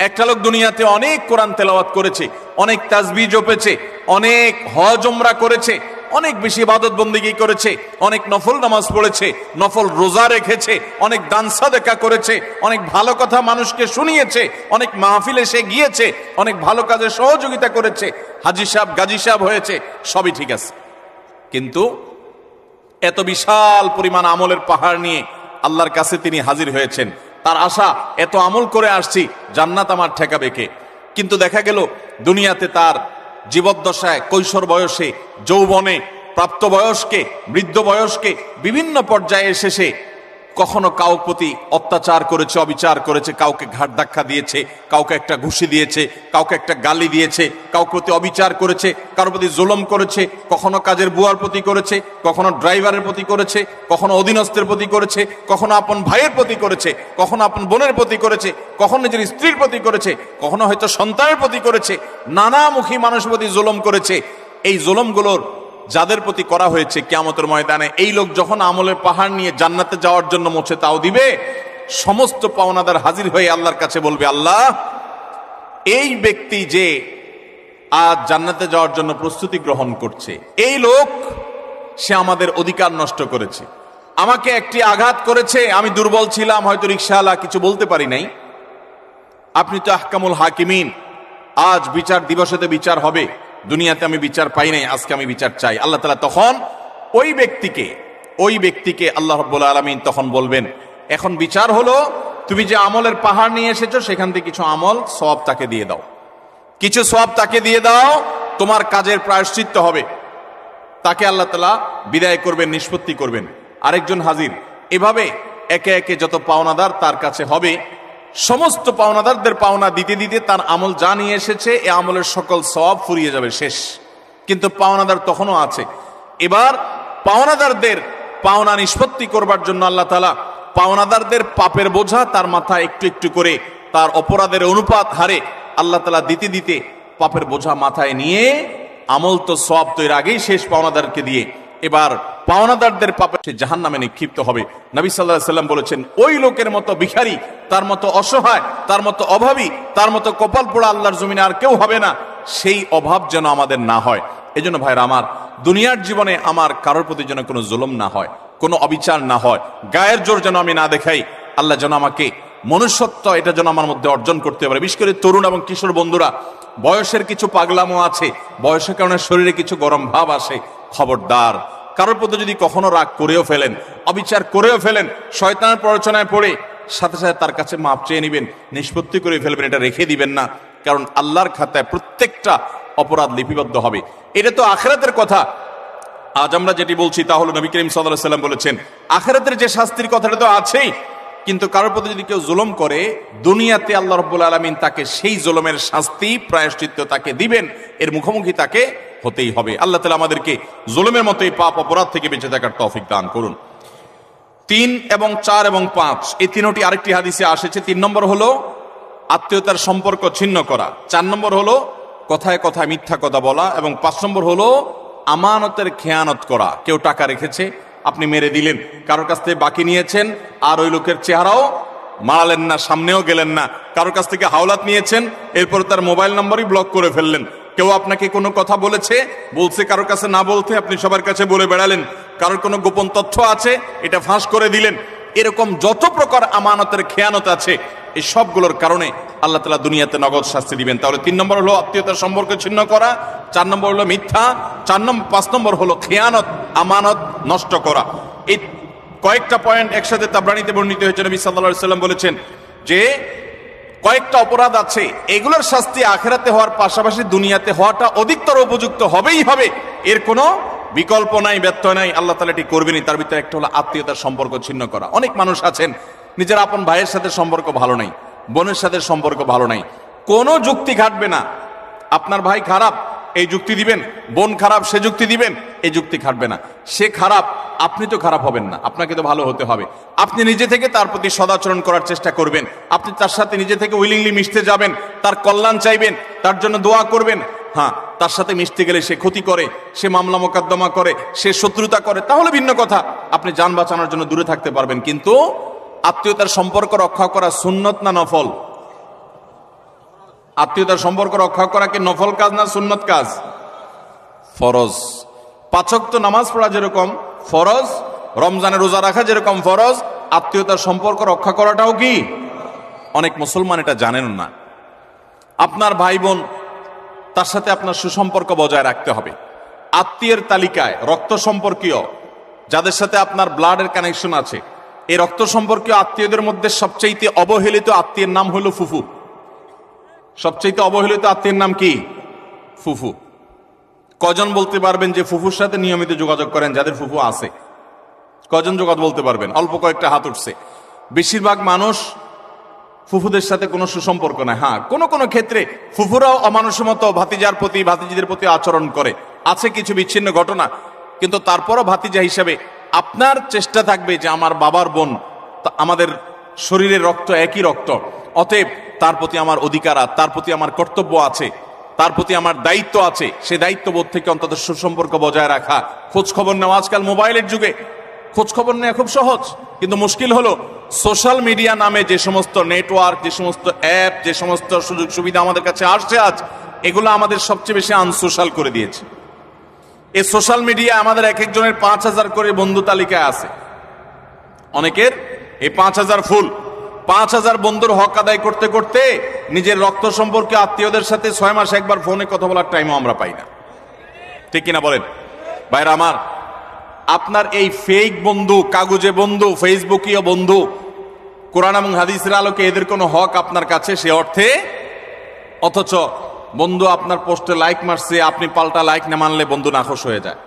একটা লোক দুনিয়াতে অনেক কোরআন তেলাওয়াত করেছে, অনেক তাসবিহ জপেছে, অনেক হজ উমরা করেছে, অনেক বেশি ইবাদত বন্দেগী করেছে, অনেক নফল নামাজ পড়েছে, নফল রোজা রেখেছে, অনেক দান সাদেকা করেছে, অনেক ভালো কথা মানুষকে শুনিয়েছে, অনেক মাহফিলে সে গিয়েছে, অনেক ভালো কাজে সহযোগিতা করেছে, হাজী সাহেব গাজী সাহেব হয়েছে, সবই ঠিক আছে। কিন্তু এত বিশাল পরিমাণ আমলের পাহাড় নিয়ে আল্লাহর কাছে তিনি হাজির হয়েছেন, তার আশা এত আমল করে আসছি, জান্নাত আমার ঠেকাবে কে? কিন্তু দেখা গেল দুনিয়াতে তার জীবদ্দশায়, কৈশোর বয়সে, যৌবনে, প্রাপ্তবয়স্কে, বৃদ্ধ বয়স্কে, বিভিন্ন পর্যায়ে এসে সে কখনো কাউর প্রতি অত্যাচার করেছে, অবিচার করেছে, কাউকে ঘাট ধাক্কা দিয়েছে, কাউকে একটা ঘুষি দিয়েছে, কাউকে একটা গালি দিয়েছে, কাউকে প্রতি অবিচার করেছে, কারোর প্রতি জুলুম করেছে, কখনো কাজের বুয়ার প্রতি করেছে, কখনো ড্রাইভারের প্রতি করেছে, কখনো অধীনস্থের প্রতি করেছে, কখনো আপন ভাইয়ের প্রতি করেছে, কখনো আপন বোনের প্রতি করেছে, কখনো নিজের স্ত্রীর প্রতি করেছে, কখনো হয়তো সন্তানের প্রতি করেছে, নানামুখী মানুষের প্রতি জুলুম করেছে। এই জুলুমগুলোর যাদের প্রতি করা হয়েছে, কিয়ামতের ময়দানে এই লোক যখন আমলের পাহাড় নিয়ে জান্নাতে যাওয়ার জন্য মোছে তাও দিবে, সমস্ত পাওনাদার হাজির হয়ে আল্লাহর কাছে বলবে, আল্লাহ, এই ব্যক্তি যে আজ জান্নাতে যাওয়ার জন্য প্রস্তুতি গ্রহণ করছে, এই লোক সে আমাদের অধিকার নষ্ট করেছে, আমাকে একটি আঘাত করেছে, আমি দুর্বল ছিলাম, হয়তো রিকশাওয়ালা, কিছু বলতে পারি নাই। আপনি তো আহকামুল হাকিমিন, আজ বিচার দিবসেতে বিচার হবে, দুনিয়াতে আমি বিচার পাই নাই, আজকে আমি বিচার চাই। আল্লাহ তাআলা তখন ওই ব্যক্তিকে আল্লাহ রাব্বুল আলামিন তখন বলবেন, এখন বিচার হলো, তুমি যে আমলের পাহাড় নিয়ে এসেছো সেখান থেকে কিছু আমল সওয়াব তাকে দিয়ে দাও, কিছু সওয়াব তাকে দিয়ে দাও, তোমার কাজের প্রায়শ্চিত্ত হবে। তাকে আল্লাহ তাআলা বিদায় করবেন, নিষ্পত্তি করবেন। আরেকজন হাজির, এভাবে একে একে যত পাওনাদার তার কাছে হবে, সমস্ত পাওনাদারদের পাওনা দিতে দিতে তার আমল যা নিয়ে এসেছে এ আমলের সকল সওয়াব ফুরিয়ে যাবে, শেষ। কিন্তু পাওনাদার তখনও আছে। এবার পাওনাদারদের পাওনা নিষ্পত্তি করবার জন্য আল্লাহ তাআলা পাওনাদারদের পাপের বোঝা তার মাথায় একটু একটু করে, তার অপরাধের অনুপাত হারে আল্লাহ তাআলা দিতে দিতে পাপের বোঝা মাথায় নিয়ে, আমল তো সওয়াব তো এর আগেই শেষ পাওনাদারকে দিয়ে, এবার পাওনাদারদের পাপে সে জাহান্নামে নিক্ষিপ্ত হবে। নবী সাল্লাল্লাহু আলাইহি ওয়াসাল্লাম বলেছেন, ওই লোকের মতো ভিখারি, তার মতো অসহায়, তার মতো অভাবী, তার মতো কপাল পোড়া আল্লাহর জমিনে আর কেউ হবে না। সেই অভাব যেন আমাদের না হয়। এজন্য ভাইরা আমার, দুনিয়ার জীবনে আমার কারোর প্রতি যেন কোনো জুলুম না হয়, কোনো অবিচার না হয়, গায়ের জোর যেন আমি না দেখাই। আল্লাহ যেন আমাকে মনুষ্যত্ব, এটা যেন আমার মধ্যে অর্জন করতে পারে। বিশেষ করে তরুণ এবং কিশোর বন্ধুরা, বয়সের কিছু পাগলামো আছে, বয়সের কারণে শরীরে কিছু গরম ভাব আসে, খবরদার। কারোর প্রতি যদি কখনো রাগ করেও ফেলেন, অবিচার করেও ফেলেন, শয়তানের প্ররোচনায় পড়ে, সাথে সাথে তার কাছে মাপ চেয়ে নেবেন, নিষ্পত্তি করে ফেলবেন, এটা রেখে দিবেন না। কারণ আল্লাহর খাতায় প্রত্যেকটা অপরাধ লিপিবদ্ধ হবে। এটা তো আখিরাতের কথা। আজ আমরা যেটি বলছি তা হলো, নবী করিম সাল্লাল্লাহু আলাইহি ওয়াসাল্লাম বলেছেন, আখিরাতের যে শাস্তির কথাটা তো আছেই, কিন্তু কারোর প্রতি যদি কেউ জুলুম করে, দুনিয়াতে আল্লাহ রাব্বুল আলামিন তাকে সেই জুলুমের শাস্তি, প্রায়শ্চিত্ত তাকে দিবেন, এর মুখোমুখি তাকে হতেই হবে। আল্লাহ তাআলা আমাদেরকে জুলুমের মতো এই পাপ অপরাধ থেকে বেঁচে থাকার তৌফিক দান করুন। 3 এবং 4 এবং 5 এই তিনটি আরেকটি হাদিসে এসেছে। 3 নম্বর হলো আত্মীয়তার সম্পর্ক ছিন্ন করা, 4 নম্বর হলো কথায় কথায় মিথ্যা কথা বলা, এবং 5 নম্বর হলো আমানতের খেয়ানত করা। কেউ টাকা রেখেছে, আপনি মেরে দিলেন, কারোর কাছ থেকে বাকি নিয়েছেন, আর ওই লোকের চেহারাও মারালেন না, সামনেও গেলেন না, কারোর কাছ থেকে হাওলাত নিয়েছেন, এরপর তার মোবাইল নম্বরই ব্লক করে ফেললেন। কেউ আপনাকে কোনো কথা বলছে কারোর কাছে না বলতে আপনি সবার কাছে বলে বেড়ালেন, কারোর কোনো গোপন তথ্য আছে এটা ফাঁস করে দিলেন। এরকম যত প্রকার আমানতের খেয়ানত আছে এই সবগুলোর কারণে আল্লাহ তাআলা দুনিয়াতে নগদ শাস্তি দিবেন। তাহলে 3 নম্বর হলো আত্মীয়তার সম্পর্ক ছিন্ন করা, 4 নম্বর হলো মিথ্যা, 5 নম্বর হলো খেয়ানত, আমানত নষ্ট করা। এই কয়েকটা পয়েন্ট একসাথে তাবরানীতে বর্ণিত হয়েছে। নবী সাল্লাল্লাহু আলাইহি ওয়াসাল্লাম বলেছেন যে কয়েকটা অপরাধ আছে, এগুলোর শাস্তি আখিরাতে হওয়ার পাশাপাশি দুনিয়াতে হওয়াটা অধিকতর উপযুক্ত হবেই হবে, এর কোনো বিকল্প নাই, ব্যত্যয় নাই, আল্লাহ তাআলা এটি করবেনই। তার ভিতরে একটা হলো আত্মীয়তার সম্পর্ক ছিন্ন করা। অনেক মানুষ আছেন নিজের আপন ভাইয়ের সাথে সম্পর্ক ভালো নাই, বোনের সাথে সম্পর্ক ভালো নাই, কোনো যুক্তি খাটবে না। আপনার ভাই খারাপ এই যুক্তি দিবেন, বোন খারাপ সে যুক্তি দিবেন, এই যুক্তি খাটবে না। সে খারাপ, আপনি তো খারাপ হবেন না, আপনাকে তো ভালো হতে হবে। আপনি নিজে থেকে তার প্রতি সদাচরণ করার চেষ্টা করবেন, আপনি তার সাথে নিজে থেকে উইলিংলি মিশতে যাবেন, তার কল্যাণ চাইবেন, তার জন্য দোয়া করবেন। হ্যাঁ, তার সাথে মিশতে গেলে সে ক্ষতি করে, সে মামলা মোকদ্দমা করে, সে শত্রুতা করে, তাহলে ভিন্ন কথা, আপনি যান বাঁচানোর জন্য দূরে থাকতে পারবেন। কিন্তু আত্মীয়তার সম্পর্ক রক্ষা করা সুন্নত না নফল? আত্মীয়তার সম্পর্ক রক্ষা করা কি নফল কাজ না সুন্নত কাজ? ফরজ। 5 ওয়াক্ত নামাজ পড়া যেরকম ফরজ, রমজানে রোজা রাখা যেরকম ফরজ, আত্মীয়তার সম্পর্ক রক্ষা করাটাও কি? অনেক মুসলমান এটা জানেন না। আপনার ভাই বোন, তার সাথে আপনার সুসম্পর্ক বজায় রাখতে হবে। আত্মীয়ের তালিকায় রক্ত সম্পর্কীয় যাদের সাথে আপনার ব্লাডের কানেকশন আছে, এই রক্ত সম্পর্কীয় আত্মীয়দের মধ্যে সবচাইতে অবহেলিত আত্মীয়ের নাম হলো ফুফু। সবচাইতে অবহেলিত আত্মীয়ের নাম কি? ফুফু। কজন বলতে পারবেন যে ফুফুর সাথে নিয়মিত যোগাযোগ করেন, যাদের ফুফু আছে? কজন যোগাযোগ বলতে পারবেন? অল্প কয়েকটা হাত উঠছে। বেশিরভাগ মানুষ ফুফুদের সাথে কোনো সুসম্পর্ক নাই। হ্যাঁ, কোনো কোনো ক্ষেত্রে ফুফুরাও অমানুষের মতো ভাতিজার প্রতি, ভাতিজিদের প্রতি আচরণ করে, আছে কিছু বিচ্ছিন্ন ঘটনা, কিন্তু তারপরও ভাতিজা হিসাবে আপনার চেষ্টা থাকবে যে আমার বাবার বোন, আমাদের শরীরের রক্ত একই রক্ত, অতএব তার প্রতি আমার অধিকার, তার প্রতি আমার কর্তব্য আছে, তার প্রতি আমার দায়িত্ব আছে। সে দায়িত্ববোধ থেকে অন্তত সুসম্পর্ক বজায় রাখা, খোঁজ খবর নেওয়া। আজকাল মোবাইলের যুগে খোঁজ খবর নেওয়া খুব সহজ, কিন্তু মুশকিল হলো সোশ্যাল মিডিয়া নামে যে সমস্ত নেটওয়ার্ক, যে সমস্ত অ্যাপ, যে সমস্ত সুযোগ সুবিধা আমাদের কাছে আসছে আজ, এগুলো আমাদের সবচেয়ে বেশি আনসোশ্যাল করে দিয়েছে। এই সোশ্যাল মিডিয়া আমাদের এক একজনের 5000 করে বন্ধু তালিকায় আছে। অনেকের এই 5000 ফুল। 5000 বন্ধুর হক আদায় করতে করতে নিজের রক্ত সম্পর্কে আত্মীয়দের সাথে 6 মাসে একবার ফোনে কথা বলার টাইমও আমরা পাই না। ঠিক কিনা বলেন ভাইরা আমার? আপনার এই ফেক বন্ধু, কাগজে বন্ধু, ফেসবুকীয় বন্ধু, কোরআন এবং হাদিসের আলোকে এদের কোনো হক আপনার কাছে সে অর্থে? অথচ বন্ধু আপনার পোস্টে লাইক মারছে, আপনি পাল্টা লাইক না মানলে বন্ধু নাখোশ হয়ে যায়।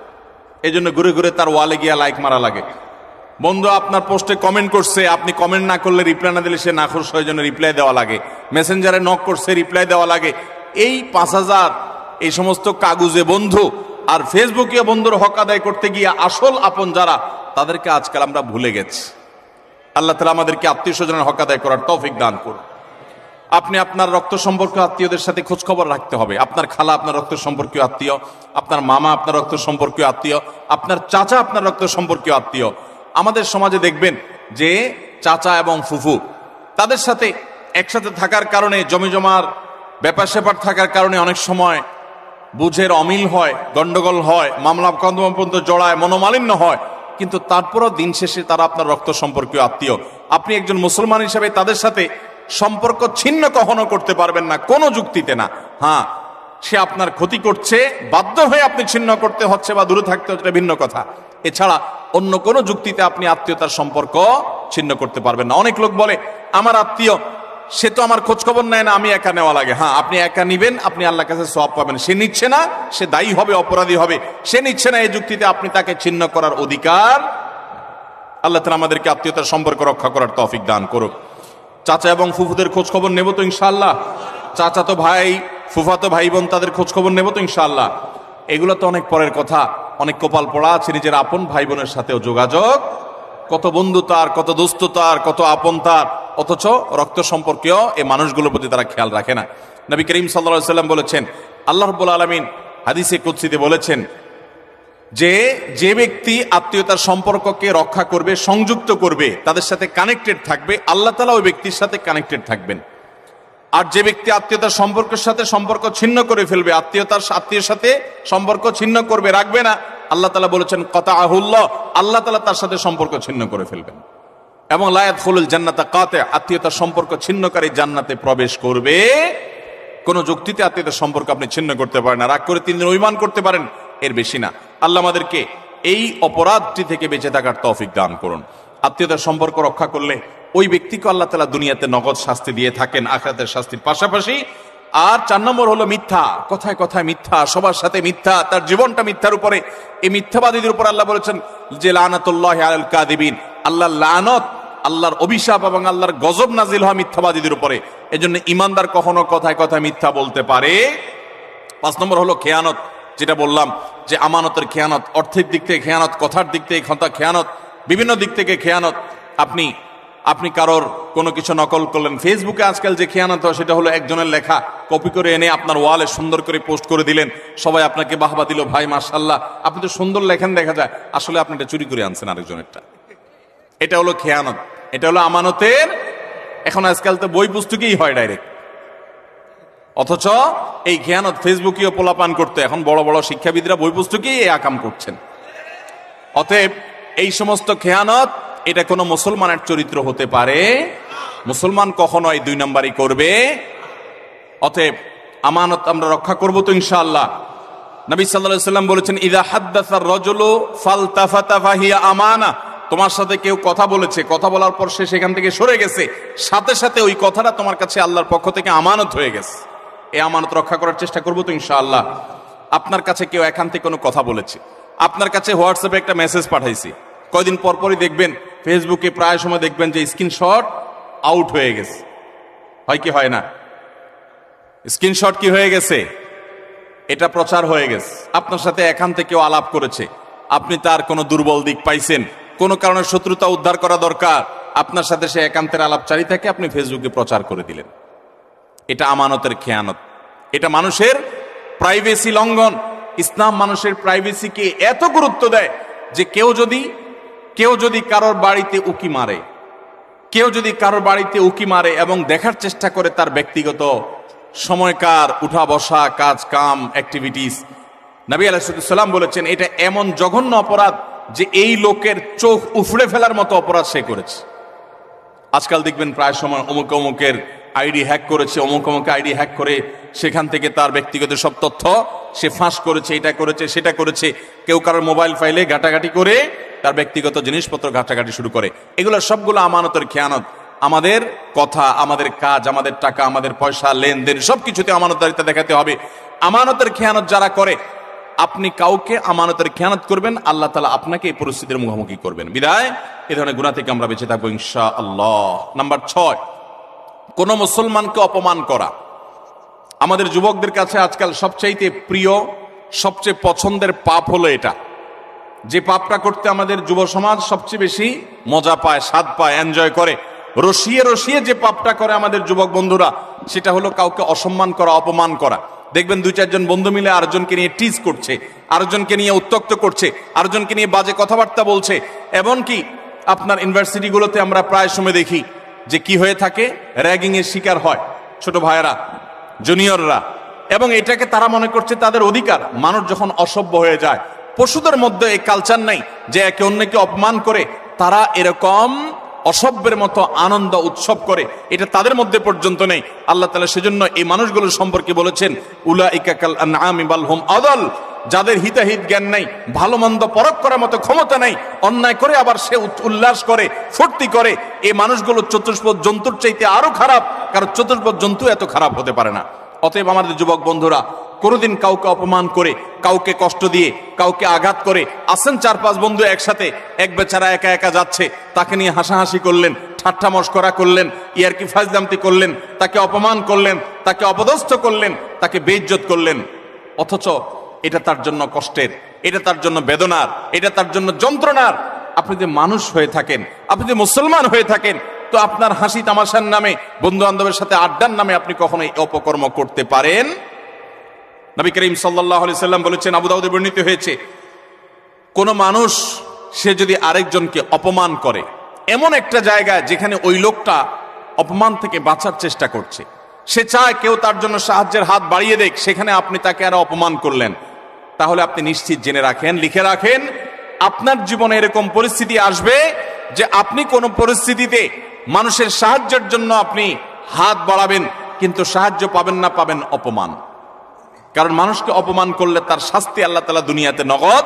এই জন্য ঘুরে ঘুরে তার ওয়ালে গিয়া লাইক মারা লাগে। বন্ধু আপনার পোস্টে কমেন্ট করছে, আপনি কমেন্ট না করলে, রিপ্লাই না দিলে সে নাখোশ হয়ে, জন্য রিপ্লাই দেওয়া লাগে। মেসেঞ্জারে নক করছে, রিপ্লাই দেওয়া লাগে। এই 5000 এই সমস্ত কাগজে বন্ধু আর ফেসবুকীয় বন্ধুর হক আদায় করতে গিয়ে আসল আপন যারা, তাদেরকে আজকাল আমরা ভুলে গেছি। আল্লাহ তাআলা আমাদেরকে আত্মীয় স্বজনের হক আদায় করার তৌফিক দান করুন। আপনি আপনার রক্ত সম্পর্ক আত্মীয়দের সাথে খোঁজ খবর রাখতে হবে। আপনার খালা আপনার রক্ত সম্পর্কীয় আত্মীয়, আপনার মামা আপনার রক্ত সম্পর্কীয় আত্মীয়, আপনার চাচা আপনার রক্ত সম্পর্কীয় আত্মীয়। আমাদের সমাজে দেখবেন যে চাচা এবং ফুফু, তাদের সাথে একসাথে থাকার কারণে, জমিজমার ব্যাপার স্যাপার থাকার কারণে অনেক সময় বুঝের অমিল হয়, গন্ডগোল হয়, মামলা মোকদ্দমা পর্যন্ত জড়ায়, মনোমালিন্য হয়। কিন্তু তারপরও দিন শেষে তারা আপনার রক্ত সম্পর্কীয় আত্মীয়। আপনি একজন মুসলমান হিসেবে তাদের সাথে সম্পর্ক ছিন্ন কখনো করতে পারবেন না, কোনো যুক্তিতে না। হ্যাঁ, সে আপনার ক্ষতি করছে, বাধ্য হয়ে আপনি ছিন্ন করতে হচ্ছে বা দূরে থাকতে হচ্ছে, ভিন্ন কথা। এছাড়া অন্য কোনো যুক্তিতে আপনি আত্মীয়তার সম্পর্ক ছিন্ন করতে পারবেন না। অনেক লোক বলে আমার আত্মীয়, সে তো আমার খোঁজ খবর নেয় না, আমি একা নেওয়া লাগে। হ্যাঁ, আপনি একা নিবেন, আপনি আল্লাহর কাছে সওয়াব পাবেন। সে নিচ্ছে না, সে দায়ী হবে, অপরাধী হবে। সে নিচ্ছে না, এই যুক্তিতে আপনি তাকে ছিন্ন করার অধিকার। আল্লাহ তাআলা আমাদেরকে আত্মীয়তার সম্পর্ক রক্ষা করার তৌফিক দান করুক। চাচা এবং ফুফুদের খোঁজ খবর নেব তো ইনশাআল্লাহ? চাচা তো ভাই, ফুফাতো ভাই বোন, তাদের খোঁজ খবর নেব তো ইনশাআল্লাহ? এগুলো তো অনেক পরের কথা। অনেক কপাল পড়া আছে নিজের আপন ভাই বোনের সাথেও যোগাযোগ, কত বন্ধু তার, কত দোস্ত তার, কত আপন তার, অথচ রক্ত সম্পর্কীয় এই মানুষগুলোর প্রতি তারা খেয়াল রাখে না। নবী করিম সাল্লাল্লাহু আলাইহি ওয়াসাল্লাম বলেছেন, আল্লাহ রাব্বুল আলামিন হাদিসে কুদসিতে বলেছেন যে ব্যক্তি আত্মীয়তার সম্পর্ককে রক্ষা করবে, সংযুক্ত করবে, তাদের সাথে কানেক্টেড থাকবে, আল্লাহ তাআলা ওই ব্যক্তির সাথে কানেক্টেড থাকবেন। আর যে ব্যক্তি আত্মীয়তার সম্পর্কের সাথে সম্পর্ক ছিন্ন করে ফেলবে, আত্মীয়ের সাথে সম্পর্ক ছিন্ন করবে, রাখবে না, আল্লাহ তাআলা বলেছেন কাতাআহুল্লাহ, আল্লাহ তাআলা তার সাথে সম্পর্ক ছিন্ন করে ফেলবেন। এবং লা ইয়াদখুলুল জান্নাতা কাতি', আত্মীয়তার সম্পর্ক ছিন্নকারী জান্নাতে প্রবেশ করবে। কোন যুক্তিতে আত্মীয়তার সম্পর্ক আপনি ছিন্ন করতে পারেন না। রাগ করে 3 দিন অভিমান করতে পারেন, এর বেশি না। আল্লাহ আমাদেরকে এই অপরাধটি থেকে বেঁচে থাকার তৌফিক দান করুন। আত্মীয়তার সম্পর্ক রক্ষা করলে ওই ব্যক্তিকে আল্লাহ তাআলা দুনিয়াতে নগদ শাস্তি দিয়ে থাকেন, আখিরাতের শাস্তির পাশাপাশি। আর 4 নম্বর হলো মিথ্যা, কথায় কথায় মিথ্যা, সবার সাথে মিথ্যা, তার জীবনটা মিথ্যার উপরে। এই মিথ্যাবাদীদের উপর আল্লাহ বলেছেন যে লানাতুল্লাহি আলাল কাযিবিন, আল্লাহর লানত, আল্লাহর অভিশাপ এবং আল্লাহর গজব নাজিল হয় মিথ্যাবাদীদের উপরে। এজন্য ইমানদার কখনো কথায় কথায় মিথ্যা বলতে পারে। 5 নম্বর হলো খেয়ানত, যেটা বললাম যে আমানতের খেয়ানত, অর্থের দিক থেকে খেয়ানত, কথার দিক থেকে খেয়ানত, বিভিন্ন দিক থেকে খেয়ানত। আপনি কারোর কোনো কিছু নকল করলেন, ফেসবুকে আজকাল যে খেয়ানত হয় সেটা হলো একজনের লেখা কপি করে এনে আপনার ওয়ালে সুন্দর করে পোস্ট করে দিলেন, সবাই আপনাকে বাহবা দিল, ভাই মাশাআল্লাহ আপনি তো সুন্দর লেখেন, দেখা যায় আসলে আপনি এটা চুরি করে আনছেন আরেকজনেরটা। এটা হলো খেয়ানত, এটা হলো আমানতের। এখন আজকাল তো বই পুস্তকেই হয় ডাইরেক্ট, অথচ এই খেয়ানত ফেসবুকেও পোলাপান করতে এখন বড় বড় শিক্ষাবিদরা বই পুস্তকেই এই আকাম করছেন। অতএব এই সমস্ত খেয়ানত, এটা কোনো মুসলমানের চরিত্র হতে পারে? মুসলমান কখনো এই 2 নম্বরই করবে। অতএব আমানত আমরা রক্ষা করব তো ইনশাআল্লাহ। নবী সাল্লাল্লাহু আলাইহি ওয়াসাল্লাম বলেছেন ইযা হাদ্দাসা আর-রাজুলু ফালতাফাতা ফাহিয়া আমানা, তোমার সাথে কেউ কথা বলেছে, কথা বলার পর সে সেখান থেকে সরে গেছে, সাথে সাথে ওই কথাটা তোমার কাছে আল্লাহর পক্ষ থেকে আমানত হয়ে গেছে। এই আমানত রক্ষা করার চেষ্টা করব তো ইনশাআল্লাহ। আপনার কাছে কেউ এখান থেকে কোনো কথা বলেছে, আপনার কাছে হোয়াটসঅ্যাপে একটা মেসেজ পাঠাইছি, কয়দিন পর পরই দেখবেন ফেসবুকে প্রায় সময় দেখবেন যে স্ক্রিনশট আউট হয়ে গেছে, হয় কি হয় না? স্ক্রিনশট কি হয়ে গেছে? এটা প্রচার হয়ে গেছে। আপনার সাথে এখান থেকেও আলাপ করেছে, আপনি তার কোনো দুর্বল দিক পাইছেন, কোনো কারণে শত্রুতা উদ্ধার করা দরকার, আপনার সাথে সে একান্তের আলাপচারী থাকে, আপনি ফেসবুকে প্রচার করে দিলেন। এটা আমানতের খেয়ানত, এটা মানুষের প্রাইভেসি লঙ্ঘন। ইসলাম মানুষের প্রাইভেসিকে এত গুরুত্ব দেয় যে কেউ যদি কারোর বাড়িতে উকি মারে, এবং দেখার চেষ্টা করে তার ব্যক্তিগত সময়কার উঠা বসা, কাজ কাম, অ্যাক্টিভিটিস, নবী আলাইহিস সালাম বলেছেন এটা এমন জঘন্য অপরাধ যে এই লোকের চোখ উফড়ে ফেলার মতো অপরাধ সে করেছে। আজকাল দেখবেন প্রায় সময় অমুকের আইডি হ্যাক করেছে, অমুক আইডি হ্যাক করে সেখান থেকে তার ব্যক্তিগত সব তথ্য সে ফাঁস করেছে, এটা করেছে সেটা করেছে। কেউ কারোর মোবাইল ফাইলে ঘাটাঘাটি করে তার ব্যক্তিগত জিনিসপত্র ঘাটাঘাটি শুরু করে। এগুলো সবগুলো আমানতের খেয়ানত। আমাদের কথা, আমাদের কাজ, আমাদের টাকা, আমাদের পয়সা, লেনদেন সবকিছুতে আমানতদারিতা দেখাতে হবে। আমানতের খেয়ানত যারা করে, আপনি কাউকে আমানতের খেয়ানত করবেন, আল্লাহ তাআলা আপনাকে এই পরিস্থিতির মুখোমুখি করবেন। বিদায় এই ধরনের গুনাহ থেকে আমরা বেঁচে থাকবো ইনশাআল্লাহ। নাম্বার 6, কোন মুসলমানকে অপমান করা। আমাদের যুবকদের কাছে আজকাল সবচাইতে প্রিয়, সবচেয়ে পছন্দের পাপ হলো এটা, যে পাপটা করতে আমাদের যুব সমাজ সবচেয়ে বেশি মজা পায়, স্বাদ পায়, এনজয় করে। রসিয়ে রসিয়ে যে পাপটা করে আমাদের যুবক বন্ধুরা, সেটা হলো কাউকে অসম্মান করা, অপমান করা। দেখবেন 2-4 জন বন্ধু মিলে আরেকজনকে নিয়ে টিজ করছে, আরেকজনকে নিয়ে উত্ত্যক্ত করছে, আরেকজনকে নিয়ে বাজে কথাবার্তা বলছে। এমনকি আপনার ইউনিভার্সিটিগুলোতে আমরা প্রায় সময় দেখি যে কি হয়ে থাকে, র্যাগিং এর শিকার হয় ছোট ভাইয়েরা, জুনিয়ররা, এবং এটাকে তারা মনে করছে তাদের অধিকার। মানুষ যখন অসভ্য হয়ে যায়, পশুদের মধ্যে এই কালচার নাই যে একে অন্যকে অপমান করে তারা এরকম অসভ্যের মতো আনন্দ উৎসব করে, এটা তাদের মধ্যে পর্যন্ত নেই। আল্লাহ তাআলা সেজন্য এই মানুষগুলোর সম্পর্কে বলেছেন উলাইকা কাল আনআমি বাল হুম আদাল, যাদের হিতাহিত জ্ঞান নাই, ভালো মন্দ পরখ করার মতো ক্ষমতা নাই, অন্যায় করে আবার সে উল্লাস করে, ফুর্তি করে, এই মানুষগুলো চতুষ্পদ জন্তুর চাইতে আরো খারাপ, কারণ চতুষ্পদ জন্তু এত খারাপ হতে পারে না। অতএব আমাদের যুবক বন্ধুরা, কোনোদিন কাউকে অপমান করে, কাউকে কষ্ট দিয়ে, কাউকে আঘাত করে, আসেন 4-5 বন্ধু একসাথে, এক বেচারা একা একা যাচ্ছে, তাকে নিয়ে হাসাহাসি করলেন, ঠাট্টা মশকরা করলেন, ইয়ারকি ফাজলামতি করলেন, তাকে অপমান করলেন, তাকে অপদস্থ করলেন, তাকে বেইজ্জত করলেন, অথচ এটা তার জন্য কষ্টের, এটা তার জন্য বেদনার, এটা তার জন্য যন্ত্রণার। আপনি যে মানুষ হয়ে থাকেন, আপনি যে মুসলমান হয়ে থাকেন, তো আপনার হাসি তামাশার নামে, বন্ধু বান্ধবের সাথে আড্ডার নামে আপনি কখনোই অপকর্ম করতে পারেন? নবী করিম সাল্লাল্লাহু আলাইহি সাল্লাম বলেছেন, আবু দাউদে বর্ণিত হয়েছে, কোনো মানুষ সে যদি আরেকজনকে অপমান করে, এমন একটা জায়গায় যেখানে ওই লোকটা অপমান থেকে বাঁচার চেষ্টা করছে, সে চায় কেউ তার জন্য সাহায্যের হাত বাড়িয়ে দেখ, সেখানে আপনি তাকে আরো অপমান করলেন, তাহলে আপনি নিশ্চিত জেনে রাখেন, লিখে রাখেন, আপনার জীবনে এরকম পরিস্থিতি আসবে যে আপনি কোন পরিস্থিতিতে মানুষের সাহায্যের জন্য আপনি হাত বাড়াবেন, কিন্তু সাহায্য পাবেন না, পাবেন অপমান। কারণ মানুষকে অপমান করলে তার শাস্তি আল্লাহ তাআলা দুনিয়াতে নগদ